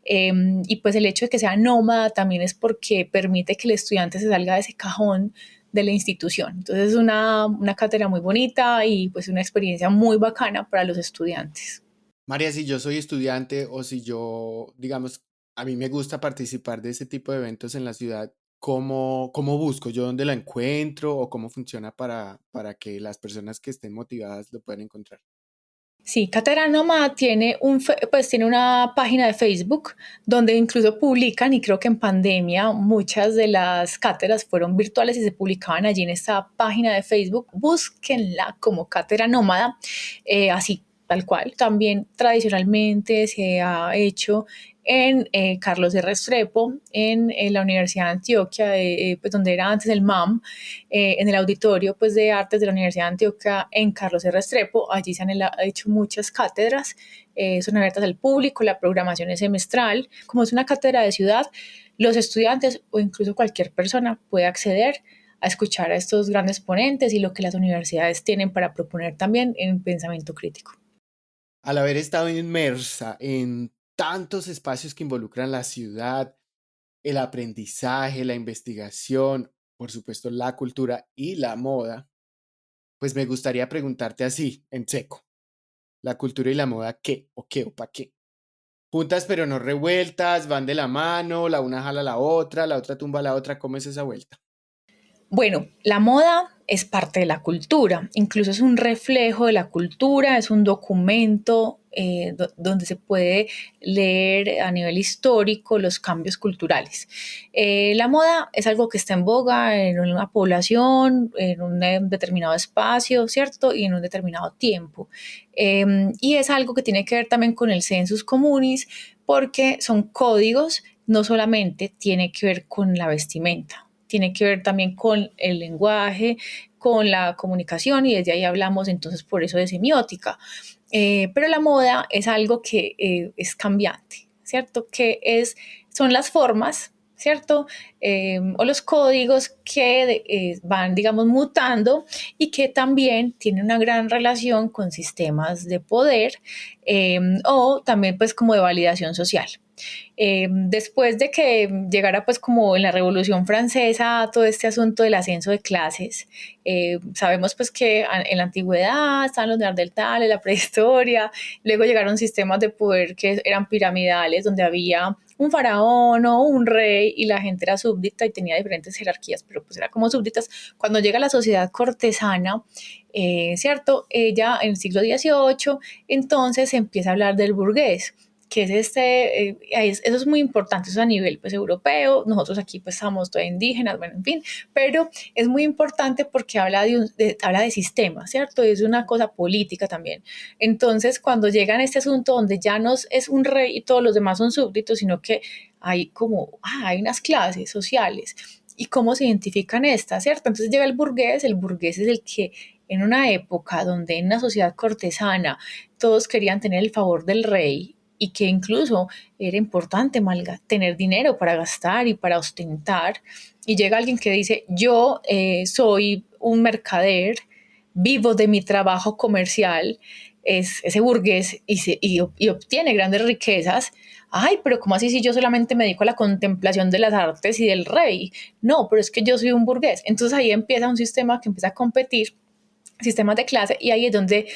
y pues el hecho de que sea nómada también es porque permite que el estudiante se salga de ese cajón de la institución. Entonces es una cátedra muy bonita y pues una experiencia muy bacana para los estudiantes. María, si yo soy estudiante o si yo, digamos, a mí me gusta participar de ese tipo de eventos en la ciudad, ¿cómo busco? ¿Yo dónde la encuentro o cómo funciona para que las personas que estén motivadas lo puedan encontrar? Sí, Cátedra Nómada tiene, pues tiene una página de Facebook donde incluso publican, y creo que en pandemia muchas de las cátedras fueron virtuales y se publicaban allí en esta página de Facebook. Búsquenla como Cátedra Nómada, así, tal cual. También tradicionalmente se ha hecho en Carlos de Restrepo, en la Universidad de Antioquia, pues donde era antes el MAM, en el auditorio pues, de artes de la Universidad de Antioquia en Carlos de Restrepo. Allí se han hecho muchas cátedras, son abiertas al público, la programación es semestral. Como es una cátedra de ciudad, los estudiantes o incluso cualquier persona puede acceder a escuchar a estos grandes ponentes y lo que las universidades tienen para proponer también en pensamiento crítico. Al haber estado inmersa en tantos espacios que involucran la ciudad, el aprendizaje, la investigación, por supuesto la cultura y la moda, pues me gustaría preguntarte así, en seco, ¿la cultura y la moda qué o qué o para qué? Juntas pero no revueltas, van de la mano, la una jala a la otra tumba a la otra, ¿cómo es esa vuelta? Bueno, la moda es parte de la cultura, incluso es un reflejo de la cultura, es un documento donde se puede leer a nivel histórico los cambios culturales. La moda es algo que está en boga en una población, en un determinado espacio, ¿cierto? Y en un determinado tiempo. Y es algo que tiene que ver también con el sensus communis, porque son códigos, no solamente tiene que ver con la vestimenta, tiene que ver también con el lenguaje, con la comunicación, y desde ahí hablamos entonces por eso de semiótica. Pero la moda es algo que es cambiante, ¿cierto? Son las formas, ¿cierto? O los códigos que van, digamos, mutando y que también tienen una gran relación con sistemas de poder, o también pues como de validación social. Después de que llegara pues como en la Revolución Francesa todo este asunto del ascenso de clases, sabemos pues que en la antigüedad estaban los neandertales, la prehistoria, luego llegaron sistemas de poder que eran piramidales donde había un faraón o un rey y la gente era súbdita y tenía diferentes jerarquías, pero pues era como súbditas. Cuando llega la sociedad cortesana, ¿cierto? Ella en el siglo XVIII, entonces se empieza a hablar del burgués, que es eso es muy importante, eso a nivel pues europeo, nosotros aquí pues estamos todos indígenas, bueno, en fin, pero es muy importante porque habla de sistema, ¿cierto? Es una cosa política también. Entonces, cuando llegan a este asunto donde ya no es un rey y todos los demás son súbditos, sino que hay como, hay unas clases sociales y cómo se identifican estas, ¿cierto? Entonces llega el burgués es el que en una época donde en una sociedad cortesana todos querían tener el favor del rey y que incluso era importante tener dinero para gastar y para ostentar, y llega alguien que dice, yo soy un mercader, vivo de mi trabajo comercial, es ese burgués y obtiene grandes riquezas. Ay, pero ¿cómo así si yo solamente me dedico a la contemplación de las artes y del rey? No, pero es que yo soy un burgués. Entonces ahí empieza un sistema que empieza a competir, sistemas de clase, y ahí es donde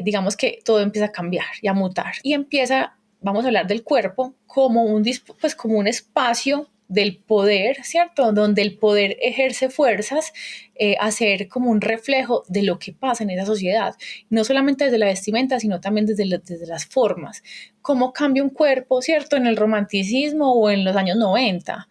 digamos que todo empieza a cambiar y a mutar. Y empieza, vamos a hablar del cuerpo como pues como un espacio del poder, ¿cierto? Donde el poder ejerce fuerzas a ser como un reflejo de lo que pasa en esa sociedad, no solamente desde la vestimenta, sino también desde las formas. ¿Cómo cambia un cuerpo, ¿cierto? En el romanticismo o en los años 90,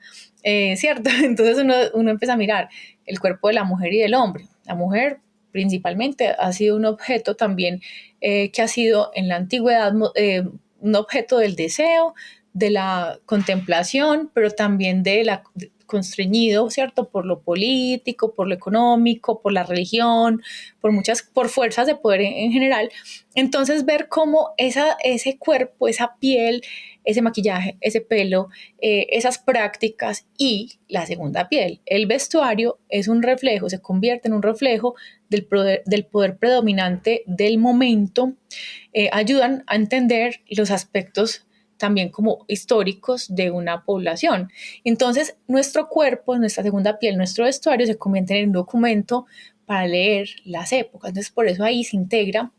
¿cierto? Entonces uno empieza a mirar el cuerpo de la mujer y del hombre. La mujer principalmente ha sido un objeto también que ha sido en la antigüedad un objeto del deseo, de la contemplación, pero también constreñido, ¿cierto? Por lo político, por lo económico, por la religión, por fuerzas de poder en general. Entonces ver cómo ese cuerpo, esa piel, ese maquillaje, ese pelo, esas prácticas y la segunda piel, el vestuario es un reflejo, se convierte en un reflejo del poder predominante del momento, ayudan a entender los aspectos también como históricos de una población. Entonces, nuestro cuerpo, nuestra segunda piel, nuestro vestuario se convierte en un documento para leer las épocas. Entonces, por eso ahí se integra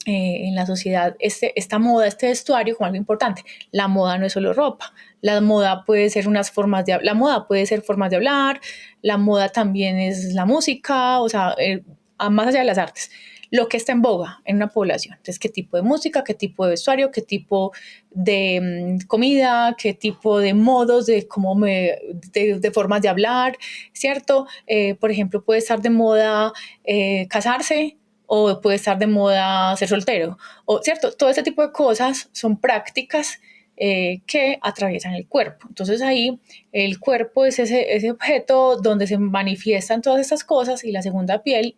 en la sociedad esta moda, este vestuario como algo importante. La moda no es solo ropa, la moda puede ser la moda puede ser formas de hablar, la moda también es la música, o sea, más allá de las artes, lo que está en boga en una población. Entonces, qué tipo de música, qué tipo de vestuario, qué tipo de comida, qué tipo de modos, de formas de hablar, ¿cierto? Por ejemplo, puede estar de moda casarse, o puede estar de moda ser soltero, o cierto, todo ese tipo de cosas son prácticas que atraviesan el cuerpo. Entonces ahí el cuerpo es ese objeto donde se manifiestan todas estas cosas, y la segunda piel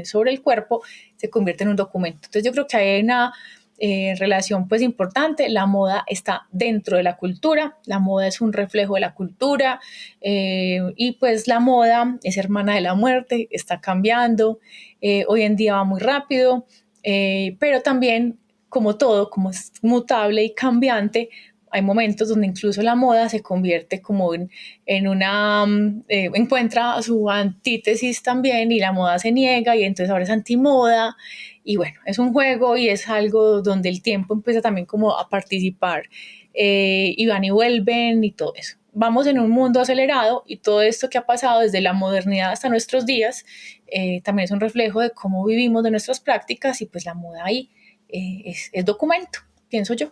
sobre el cuerpo se convierte en un documento. Entonces yo creo que hay una relación pues importante. La moda está dentro de la cultura, la moda es un reflejo de la cultura, y pues la moda es hermana de la muerte, está cambiando, hoy en día va muy rápido, pero también como todo, como es mutable y cambiante, hay momentos donde incluso la moda se convierte como en una, encuentra su antítesis también, y la moda se niega y entonces ahora es antimoda. Y bueno, es un juego y es algo donde el tiempo empieza también como a participar, y van y vuelven y todo eso. Vamos en un mundo acelerado, y todo esto que ha pasado desde la modernidad hasta nuestros días también es un reflejo de cómo vivimos, de nuestras prácticas, y pues la moda ahí es documento, pienso yo.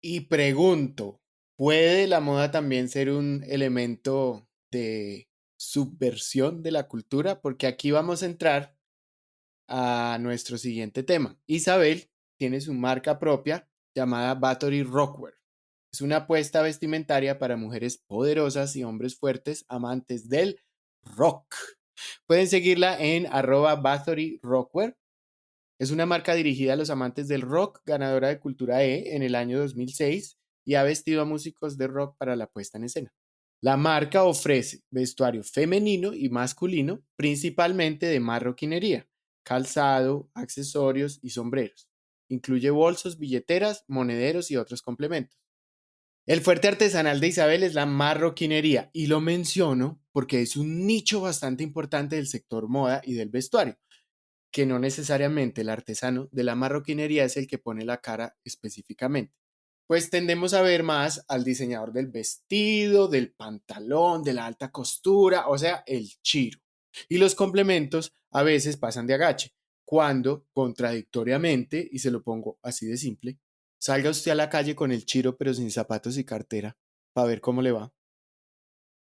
Y pregunto, ¿puede la moda también ser un elemento de subversión de la cultura? Porque aquí vamos a entrar a nuestro siguiente tema. Isabel tiene su marca propia llamada Bathory Rockwear. Es una apuesta vestimentaria para mujeres poderosas y hombres fuertes amantes del rock. Pueden seguirla en @BathoryRockwear. Es una marca dirigida a los amantes del rock, ganadora de Cultura E en el año 2006, y ha vestido a músicos de rock para la puesta en escena. La marca ofrece vestuario femenino y masculino, principalmente de marroquinería, calzado, accesorios y sombreros. Incluye bolsos, billeteras, monederos y otros complementos. El fuerte artesanal de Isabel es la marroquinería, y lo menciono porque es un nicho bastante importante del sector moda y del vestuario, que no necesariamente el artesano de la marroquinería es el que pone la cara específicamente. Pues tendemos a ver más al diseñador del vestido, del pantalón, de la alta costura, o sea, el chiro. Y los complementos a veces pasan de agache, cuando, contradictoriamente, y se lo pongo así de simple, Salga usted a la calle con el chiro pero sin zapatos y cartera para ver cómo le va.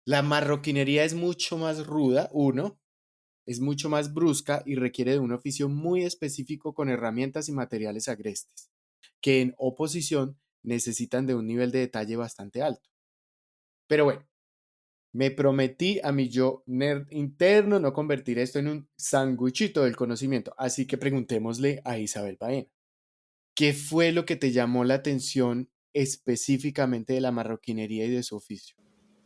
La marroquinería es mucho más ruda, uno, es mucho más brusca y requiere de un oficio muy específico con herramientas y materiales agrestes, que en oposición necesitan de un nivel de detalle bastante alto. Pero bueno, me prometí a mi yo nerd interno no convertir esto en un sanguchito del conocimiento, así que preguntémosle a Isabel Baena. ¿Qué fue lo que te llamó la atención específicamente de la marroquinería y de su oficio?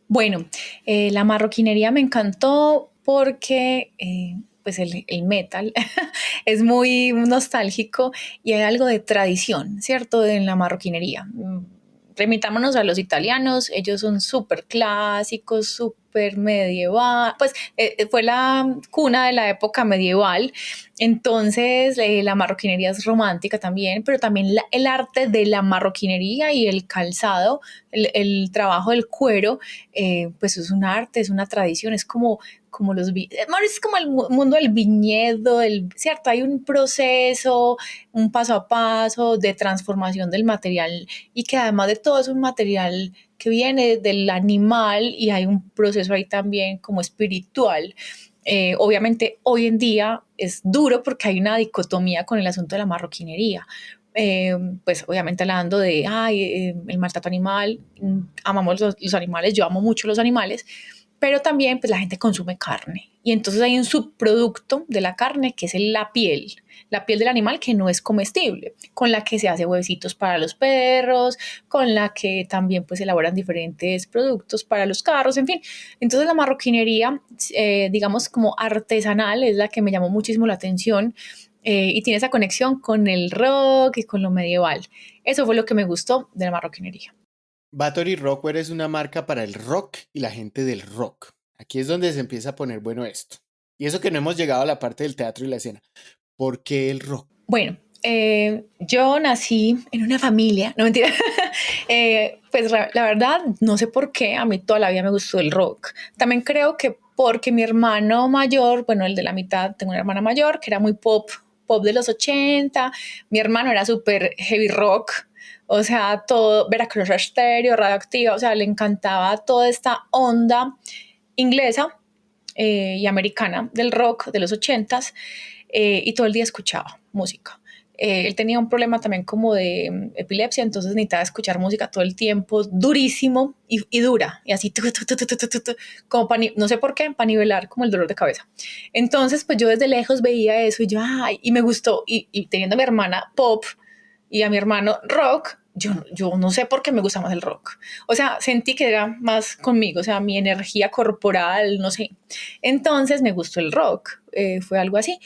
Bueno, la marroquinería me encantó porque pues el metal es muy nostálgico y hay algo de tradición, ¿cierto? En la marroquinería. Remitámonos a los italianos, ellos son súper clásicos, súper medieval, pues fue la cuna de la época medieval, entonces la marroquinería es romántica también, pero también el arte de la marroquinería y el calzado, el trabajo del cuero, pues es un arte, es una tradición, es como es como el mundo del viñedo, ¿cierto? Hay un proceso, un paso a paso de transformación del material y que además de todo es un material que viene del animal y hay un proceso ahí también como espiritual. Obviamente hoy en día es duro porque hay una dicotomía con el asunto de la marroquinería. Pues obviamente hablando de el maltrato animal, amamos los animales, yo amo mucho los animales, pero también pues la gente consume carne y entonces hay un subproducto de la carne que es la piel del animal que no es comestible, con la que se hace huevecitos para los perros, con la que también pues se elaboran diferentes productos para los carros, en fin. Entonces la marroquinería, digamos como artesanal, es la que me llamó muchísimo la atención y tiene esa conexión con el rock y con lo medieval. Eso fue lo que me gustó de la marroquinería. Battery Rockware es una marca para el rock y la gente del rock. Aquí es donde se empieza a poner bueno esto. Y eso que no hemos llegado a la parte del teatro y la escena. ¿Por qué el rock? Bueno, yo nací en una familia, no mentira, pues la verdad no sé por qué, a mí toda la vida me gustó el rock. También creo que porque mi hermano mayor, bueno, el de la mitad, tengo una hermana mayor que era muy pop de los 80, mi hermano era súper heavy rock, o sea, todo, Veracruz Estéreo, Radioactiva, o sea, le encantaba toda esta onda inglesa y americana del rock de los 80s y todo el día escuchaba música. Él tenía un problema también como de epilepsia, entonces necesitaba escuchar música todo el tiempo, durísimo y dura, y así, como no sé por qué, para nivelar como el dolor de cabeza. Entonces, pues yo desde lejos veía eso y yo, ay, y me gustó, y teniendo a mi hermana pop y a mi hermano rock, yo no sé por qué me gusta más el rock. O sea, sentí que era más conmigo, o sea, mi energía corporal, no sé. Entonces me gustó el rock, fue algo así.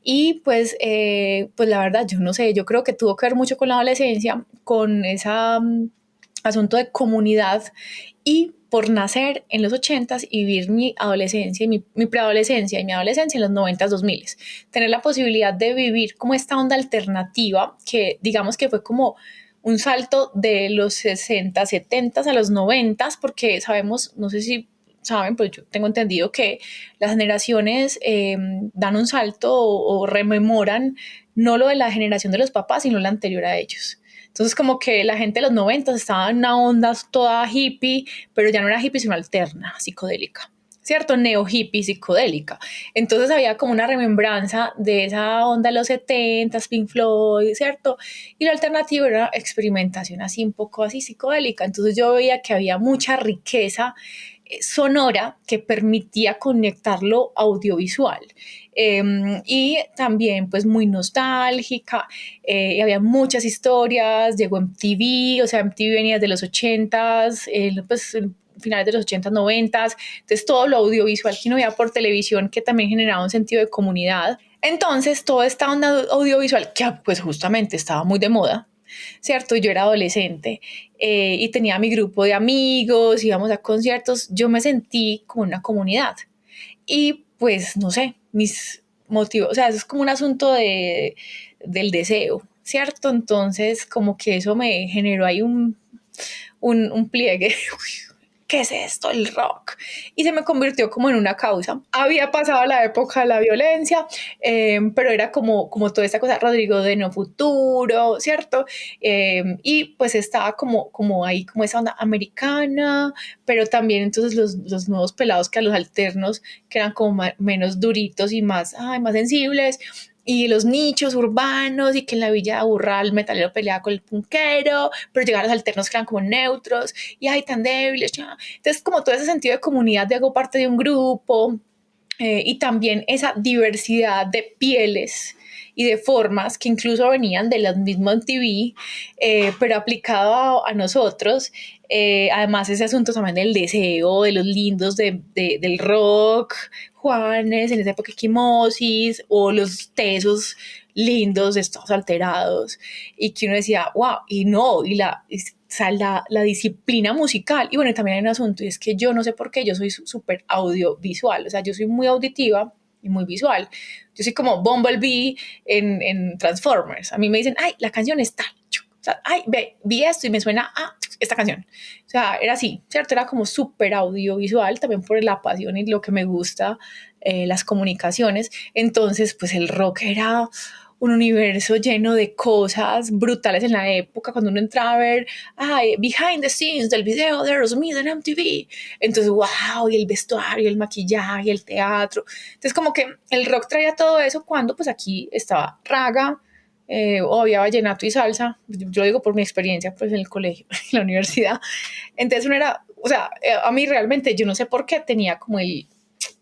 Y pues la verdad, yo no sé, yo creo que tuvo que ver mucho con la adolescencia, con ese asunto de comunidad y por nacer en los 80s y vivir mi adolescencia y mi preadolescencia y mi adolescencia en los 90s, 2000s. Tener la posibilidad de vivir como esta onda alternativa que digamos que fue como un salto de los 60, 70 a los 90, porque sabemos, no sé si saben, pues yo tengo entendido que las generaciones dan un salto o rememoran no lo de la generación de los papás, sino la anterior a ellos. Entonces como que la gente de los 90 estaba en una onda toda hippie, pero ya no era hippie, sino alterna, psicodélica. ¿Cierto? Neo hippie psicodélica. Entonces había como una remembranza de esa onda de los 70, Pink Floyd, ¿cierto? Y la alternativa era experimentación así un poco así psicodélica. Entonces yo veía que había mucha riqueza sonora que permitía conectarlo audiovisual. Y también pues muy nostálgica, y había muchas historias, llegó MTV, o sea, MTV venía de los 80s, pues finales de los 80s, 90s, entonces todo lo audiovisual que uno veía por televisión que también generaba un sentido de comunidad. Entonces toda esta onda audiovisual que pues justamente estaba muy de moda, ¿cierto? Yo era adolescente y tenía mi grupo de amigos, íbamos a conciertos, yo me sentí como una comunidad y pues no sé, mis motivos, o sea, eso es como un asunto del deseo, ¿cierto? Entonces como que eso me generó ahí un pliegue ¿qué es esto? El rock. Y se me convirtió como en una causa. Había pasado la época de la violencia, pero era como toda esta cosa, Rodrigo de No Futuro, ¿cierto? Y pues estaba como ahí, como esa onda americana, pero también entonces los nuevos pelados que a los alternos, que eran como menos duritos y más sensibles, y los nichos urbanos, y que en la Villa de Aburrá el metalero peleaba con el punkero, pero llegaban los alternos que eran como neutros, y ay, tan débiles, ya. Entonces como todo ese sentido de comunidad, de hago parte de un grupo, y también esa diversidad de pieles y de formas que incluso venían de los mismos TV, pero aplicado a nosotros. Además ese asunto también del deseo, de los lindos del rock, Juanes, en esa época Quimosis, o los tesos lindos, estos alterados, y que uno decía, wow, y no, o sea, la disciplina musical. Y bueno, también hay un asunto, y es que yo no sé por qué, yo soy súper audiovisual, o sea, yo soy muy auditiva y muy visual. Yo soy como Bumblebee en Transformers. A mí me dicen, ay, la canción está. O sea, ay, vi esto y me suena esta canción. O sea, era así, ¿cierto? Era como súper audiovisual, también por la pasión y lo que me gusta, las comunicaciones. Entonces, pues el rock era un universo lleno de cosas brutales en la época, cuando uno entraba a ver behind the scenes del video de Aerosmith en MTV. Entonces, wow, y el vestuario, el maquillaje, el teatro. Entonces, como que el rock traía todo eso cuando pues aquí estaba raga, o había vallenato y salsa. Yo digo por mi experiencia pues en el colegio, en la universidad. Entonces uno era, o sea, a mí realmente yo no sé por qué tenía como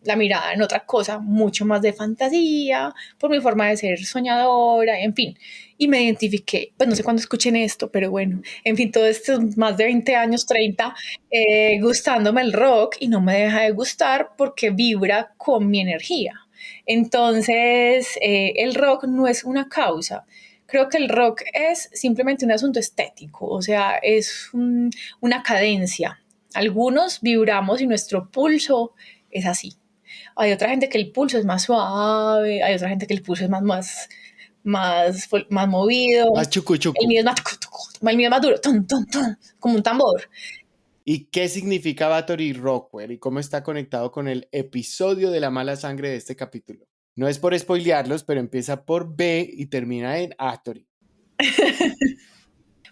la mirada en otra cosa, mucho más de fantasía, por mi forma de ser soñadora, en fin. Y me identifiqué, pues no sé cuándo escuchen esto, pero bueno, en fin, todos estos más de 20 años, 30, gustándome el rock, y no me deja de gustar porque vibra con mi energía. Entonces, el rock no es una causa. Creo que el rock es simplemente un asunto estético, o sea, es una cadencia. Algunos vibramos y nuestro pulso es así. Hay otra gente que el pulso es más suave, hay otra gente que el pulso es más movido. Más chucu El chucu. mío es más duro, tun, tun, tun, como un tambor. ¿Y qué significa Bathory Rockwell y cómo está conectado con el episodio de la mala sangre de este capítulo? No es por spoilearlos, pero empieza por B y termina en Bathory.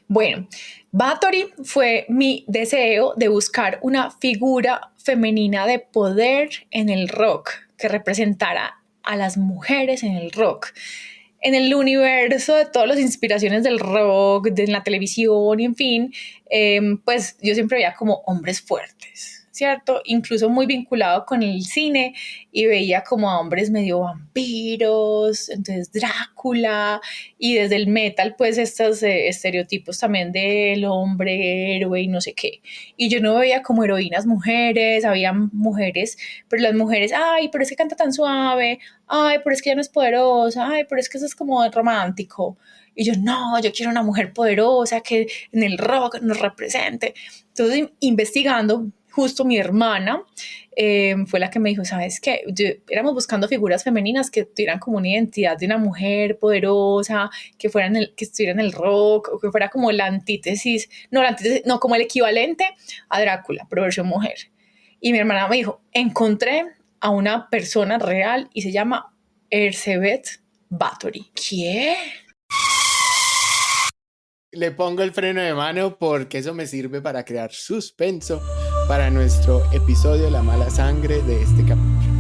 Bueno, Bathory fue mi deseo de buscar una figura femenina de poder en el rock que representara a las mujeres en el rock. En el universo de todas las inspiraciones del rock, de la televisión y en fin, pues yo siempre veía como hombres fuertes, ¿cierto? Incluso muy vinculado con el cine, y veía como a hombres medio vampiros, entonces Drácula, y desde el metal pues estos estereotipos también del hombre héroe y no sé qué. Y yo no veía como heroínas mujeres, había mujeres, pero las mujeres, ay, pero es que canta tan suave, ay, pero es que ella no es poderosa, ay, pero es que eso es como romántico. Y yo, no, yo quiero una mujer poderosa que en el rock nos represente. Entonces, investigando, justo mi hermana fue la que me dijo, ¿sabes qué? Éramos buscando figuras femeninas que tuvieran como una identidad de una mujer poderosa, que estuvieran en el rock, o que fuera como no, como el equivalente a Drácula, pero versión mujer. Y mi hermana me dijo, encontré a una persona real y se llama Elizabeth Bathory. ¿Qué? Le pongo el freno de mano porque eso me sirve para crear suspenso para nuestro episodio La mala sangre de este capítulo.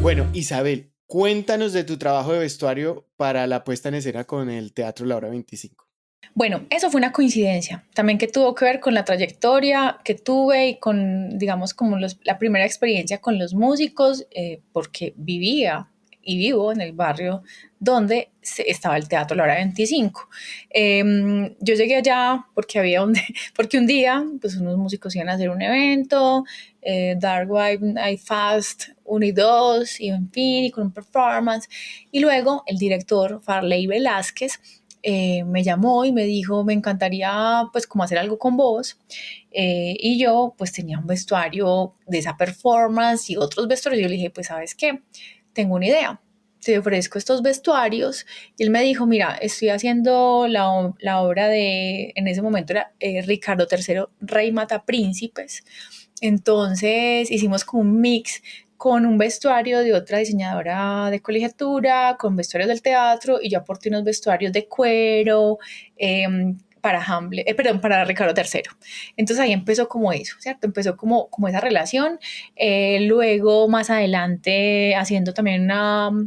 Bueno, Isabel, cuéntanos de tu trabajo de vestuario para la puesta en escena con el Teatro La Hora 25. Bueno, eso fue una coincidencia, también que tuvo que ver con la trayectoria que tuve y con, digamos, como la primera experiencia con los músicos, porque vivía y vivo en el barrio donde estaba el Teatro La Hora 25. Yo llegué allá porque un día pues unos músicos iban a hacer un evento, Dark Wave Night Fast 1 y 2, y en fin, y con un performance. Y luego el director Farley Velázquez me llamó y me dijo, me encantaría pues como hacer algo con vos, y yo pues tenía un vestuario de esa performance y otros vestuarios. Yo le dije, pues ¿sabes qué? Tengo una idea. te ofrezco estos vestuarios. Y él me dijo, mira, estoy haciendo la obra de, en ese momento era Ricardo III, Rey Mata Príncipes. Entonces hicimos como un mix con un vestuario de otra diseñadora de colegiatura, con vestuarios del teatro, y yo aporté unos vestuarios de cuero, para Hamlet, perdón, para Ricardo III. Entonces ahí empezó como eso, ¿cierto? Empezó como esa relación. Luego, más adelante, haciendo también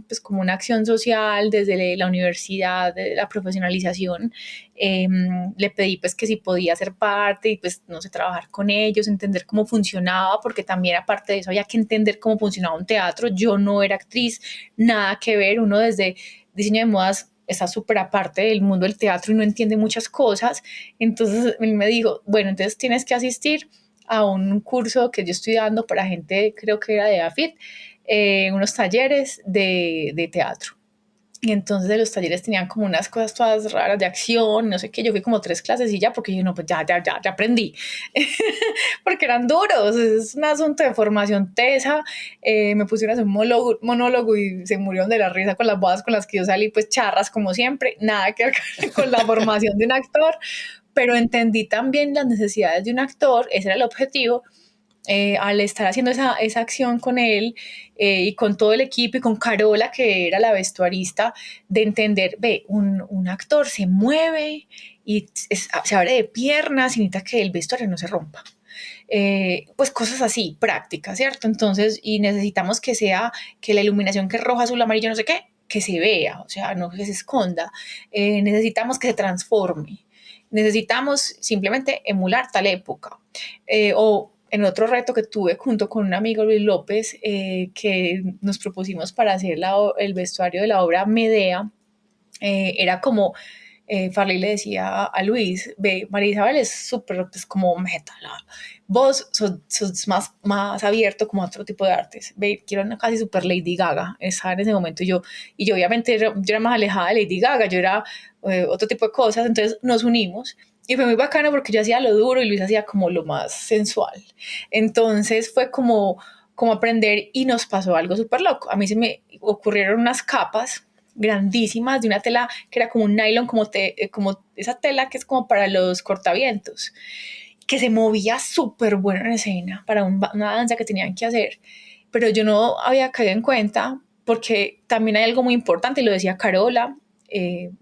pues como una acción social desde la universidad, de la profesionalización, le pedí pues que si podía ser parte y pues no sé, trabajar con ellos, entender cómo funcionaba, porque también aparte de eso había que entender cómo funcionaba un teatro. Yo no era actriz, nada que ver, uno desde diseño de modas está súper aparte del mundo del teatro y no entiende muchas cosas. Entonces él me dijo, bueno, entonces tienes que asistir a un curso que yo estoy dando para gente, creo que era de AFIT, unos talleres de teatro. Y entonces de los talleres tenían como unas cosas todas raras de acción, no sé qué, yo fui como 3 clases y ya, porque yo no, pues ya aprendí, porque eran duros, es un asunto de formación tesa. Me pusieron a hacer un monólogo y se murieron de la risa con las bodas con las que yo salí, pues charras como siempre, nada que ver con la formación de un actor, pero entendí también las necesidades de un actor, ese era el objetivo. Al estar haciendo esa acción con él, y con todo el equipo y con Carola, que era la vestuarista, de entender, ve, un actor se mueve y se abre de piernas y necesita que el vestuario no se rompa. Pues cosas así, prácticas, ¿cierto? Entonces, y necesitamos que la iluminación que es roja, azul, amarillo, no sé qué, que se vea, o sea, no que se esconda. Necesitamos que se transforme. Necesitamos simplemente emular tal época. O en otro reto que tuve junto con un amigo, Luis López, que nos propusimos para hacer el vestuario de la obra Medea, era como, Farley le decía a Luis, ve, María Isabel es súper, es como metal, vos sos más abierto como a otro tipo de artes, ve, quiero una casi super Lady Gaga, esa en ese momento, y yo obviamente yo era más alejada de Lady Gaga, yo era otro tipo de cosas, entonces nos unimos. Y fue muy bacano porque yo hacía lo duro y Luis hacía como lo más sensual. Entonces fue como aprender, y nos pasó algo súper loco. A mí se me ocurrieron unas capas grandísimas de una tela que era como un nylon, como esa tela que es como para los cortavientos, que se movía súper bueno en escena para una danza que tenían que hacer. Pero yo no había caído en cuenta, porque también hay algo muy importante, y lo decía Carola,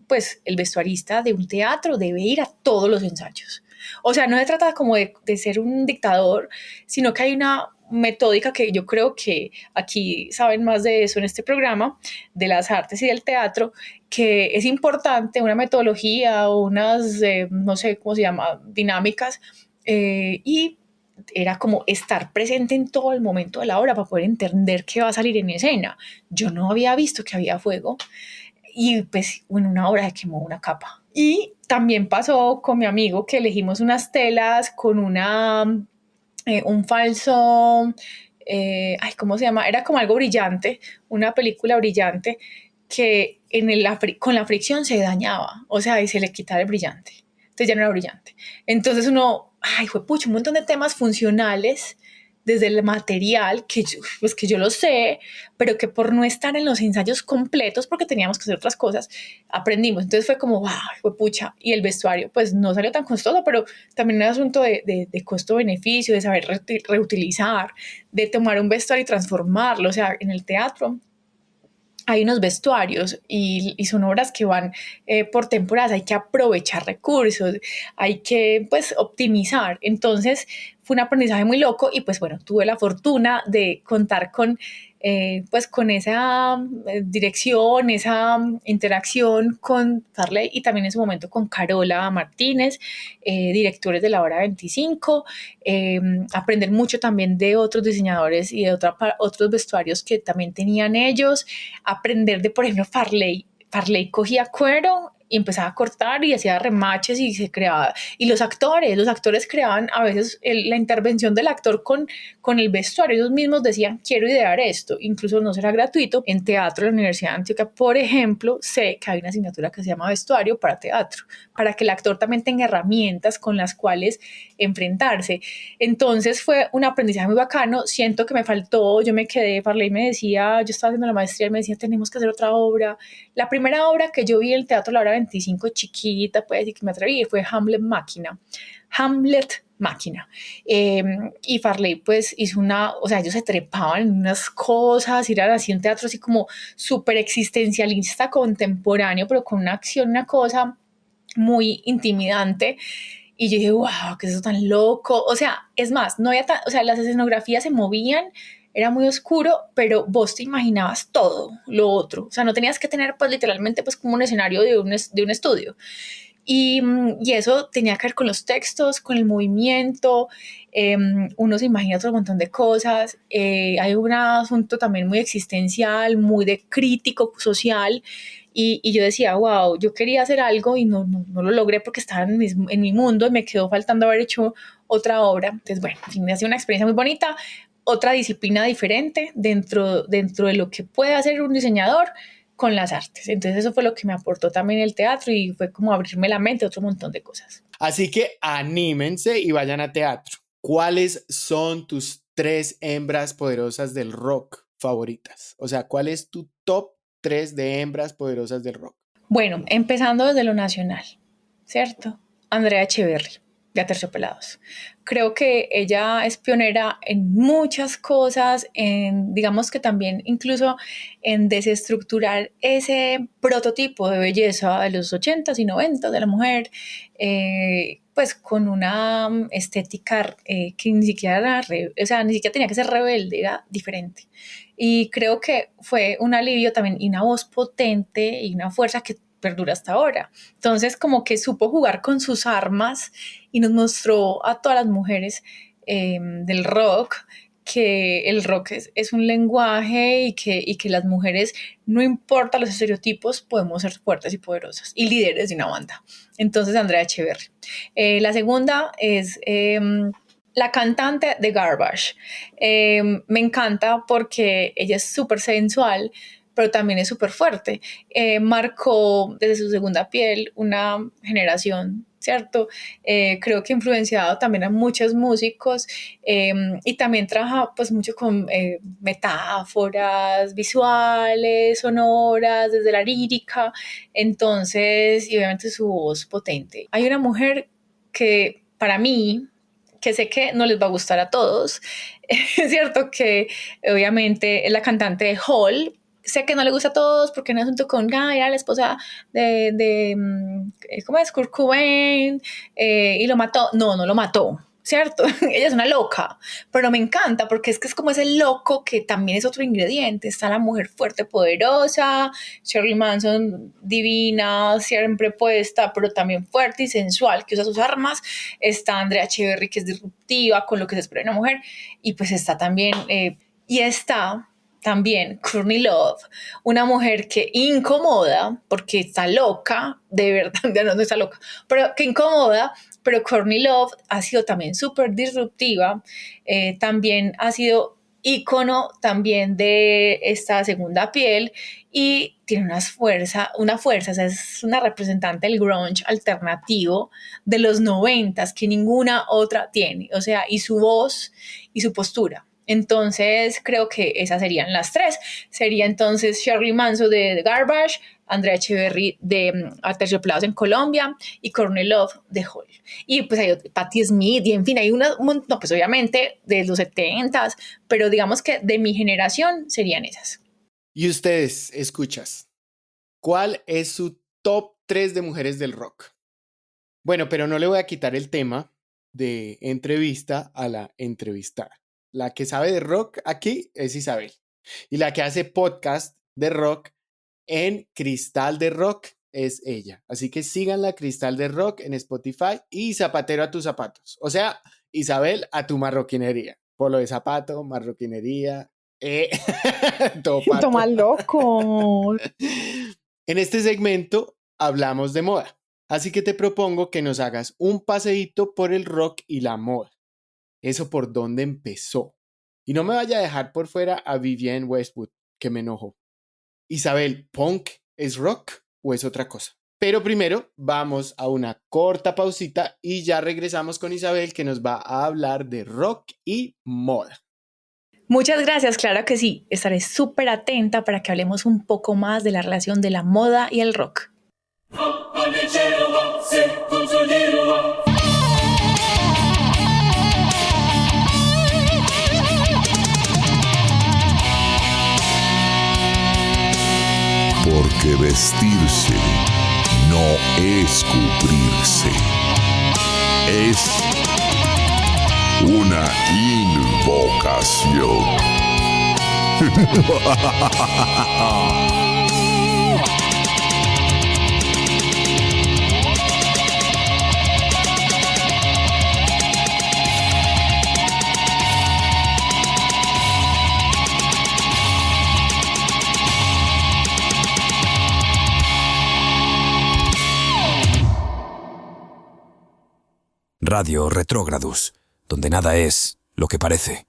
pues el vestuarista de un teatro debe ir a todos los ensayos. O sea, no se trata como de ser un dictador, sino que hay una metódica que yo creo que aquí saben más de eso en este programa, de las artes y del teatro, que es importante, una metodología o unas, no sé cómo se llama, dinámicas, y era como estar presente en todo el momento de la obra para poder entender qué va a salir en escena. Yo no había visto que había fuego, y pues en una hora se quemó una capa. Y también pasó con mi amigo que elegimos unas telas con un falso, ¿cómo se llama? Era como algo brillante, una película brillante que con la fricción se dañaba, o sea, y se le quitaba el brillante. Entonces ya no era brillante. Entonces fue pucho, un montón de temas funcionales desde el material, que yo lo sé, pero que por no estar en los ensayos completos, porque teníamos que hacer otras cosas, aprendimos. Entonces fue como, fue pucha. Y el vestuario, pues no salió tan costoso, pero también un asunto de costo-beneficio, de saber reutilizar, de tomar un vestuario y transformarlo. O sea, en el teatro hay unos vestuarios y son obras que van por temporadas, hay que aprovechar recursos, hay que pues optimizar. Entonces fue un aprendizaje muy loco, y pues bueno, tuve la fortuna de contar pues con esa dirección, esa interacción con Farley, y también en su momento con Carola Martínez, directores de la obra 25, aprender mucho también de otros diseñadores y de otros vestuarios que también tenían ellos, aprender de, por ejemplo, Farley cogía cuero y empezaba a cortar y hacía remaches y se creaba. Y los actores creaban a veces la intervención del actor con el vestuario. Ellos mismos decían, quiero idear esto. Incluso no será gratuito. En teatro de la Universidad de Antioquia, por ejemplo, sé que hay una asignatura que se llama vestuario para teatro, para que el actor también tenga herramientas con las cuales enfrentarse. Entonces fue un aprendizaje muy bacano. Siento que me faltó, yo me quedé, Farley me decía, yo estaba haciendo la maestría y me decía, tenemos que hacer otra obra. La primera obra que yo vi en el Teatro La Hora 25, chiquita, pues, y que me atreví, fue Hamlet Máquina. Y Farley pues hizo o sea, ellos se trepaban en unas cosas, era así un teatro así como súper existencialista, contemporáneo, pero con una acción, una cosa muy intimidante. Y yo dije, wow, ¿qué es eso tan loco? O sea, es más, no había o sea, las escenografías se movían, era muy oscuro, pero vos te imaginabas todo lo otro. O sea, no tenías que tener pues literalmente pues como un escenario de un estudio. Y eso tenía que ver con los textos, con el movimiento, uno se imagina otro montón de cosas, hay un asunto también muy existencial, muy de crítico social, y yo decía, wow, yo quería hacer algo y no lo logré porque estaba en mi mundo y me quedó faltando haber hecho otra obra. Entonces, bueno, me ha sido una experiencia muy bonita, otra disciplina diferente dentro de lo que puede hacer un diseñador con las artes. Entonces eso fue lo que me aportó también el teatro y fue como abrirme la mente a otro montón de cosas. Así que anímense y vayan a teatro. ¿Cuáles son tus 3 hembras poderosas del rock favoritas? O sea, ¿cuál es tu top 3 de hembras poderosas del rock? Bueno, empezando desde lo nacional, ¿cierto? Andrea Echeverry, de Aterciopelados. Creo que ella es pionera en muchas cosas, digamos que también incluso en desestructurar ese prototipo de belleza de los 80s y 90s de la mujer, pues con una estética que ni siquiera ni siquiera tenía que ser rebelde, era diferente. Y creo que fue un alivio también y una voz potente y una fuerza que perdura hasta ahora. Entonces, como que supo jugar con sus armas y nos mostró a todas las mujeres del rock que el rock es un lenguaje y que las mujeres, no importa los estereotipos, podemos ser fuertes y poderosas y líderes de una banda. Entonces, Andrea Echeverry. La segunda es la cantante de Garbage. Me encanta porque ella es súper sensual, pero también es súper fuerte. Marcó desde su segunda piel una generación, ¿cierto? Creo que ha influenciado también a muchos músicos y también trabaja pues mucho con metáforas visuales, sonoras, desde la lírica, entonces, y obviamente su voz potente. Hay una mujer que para mí, que sé que no les va a gustar a todos, es cierto que obviamente es la cantante de Hall. Sé que no le gusta a todos porque no es junto con Gaia, la esposa de ¿cómo es? Kurt Cobain, y lo mató. No lo mató, ¿cierto? Ella es una loca, pero me encanta porque es que es como ese loco que también es otro ingrediente. Está la mujer fuerte, poderosa, Shirley Manson divina, siempre puesta, pero también fuerte y sensual, que usa sus armas. Está Andrea Echeverry, que es disruptiva, con lo que se espera de una mujer, y pues está también, y está también Courtney Love, una mujer que incomoda, porque está loca, de verdad, no está loca, pero que incomoda, pero Courtney Love ha sido también súper disruptiva, también ha sido ícono también de esta segunda piel y tiene una fuerza, o sea, es una representante del grunge alternativo de los 90s que ninguna otra tiene, o sea, y su voz y su postura. Entonces creo que esas serían las 3. Sería entonces Shirley Manson de Garbage, Andrea Echeverry de Aterciopelados en Colombia y Courtney Love de Hall. Y pues hay Patti Smith y en fin, hay un montón, pues obviamente de los 70s, pero digamos que de mi generación serían esas. Y ustedes, escuchas, ¿cuál es su top 3 de mujeres del rock? Bueno, pero no le voy a quitar el tema de entrevista a la entrevistada. La que sabe de rock aquí es Isabel. Y la que hace podcast de rock en Cristal de Rock es ella. Así que síganla, Cristal de Rock, en Spotify y Zapatero a tus zapatos. O sea, Isabel a tu marroquinería. Polo de zapato, marroquinería. Todo pato. Toma loco. En este segmento hablamos de moda. Así que te propongo que nos hagas un paseíto por el rock y la moda. Eso por dónde empezó. Y no me vaya a dejar por fuera a Vivienne Westwood, que me enojó. Isabel, ¿punk es rock o es otra cosa? Pero primero vamos a una corta pausita y ya regresamos con Isabel, que nos va a hablar de rock y moda. Muchas gracias, claro que sí. Estaré súper atenta para que hablemos un poco más de la relación de la moda y el rock. Porque vestirse no es cubrirse, es una invocación. Radio Retrógrados, donde nada es lo que parece.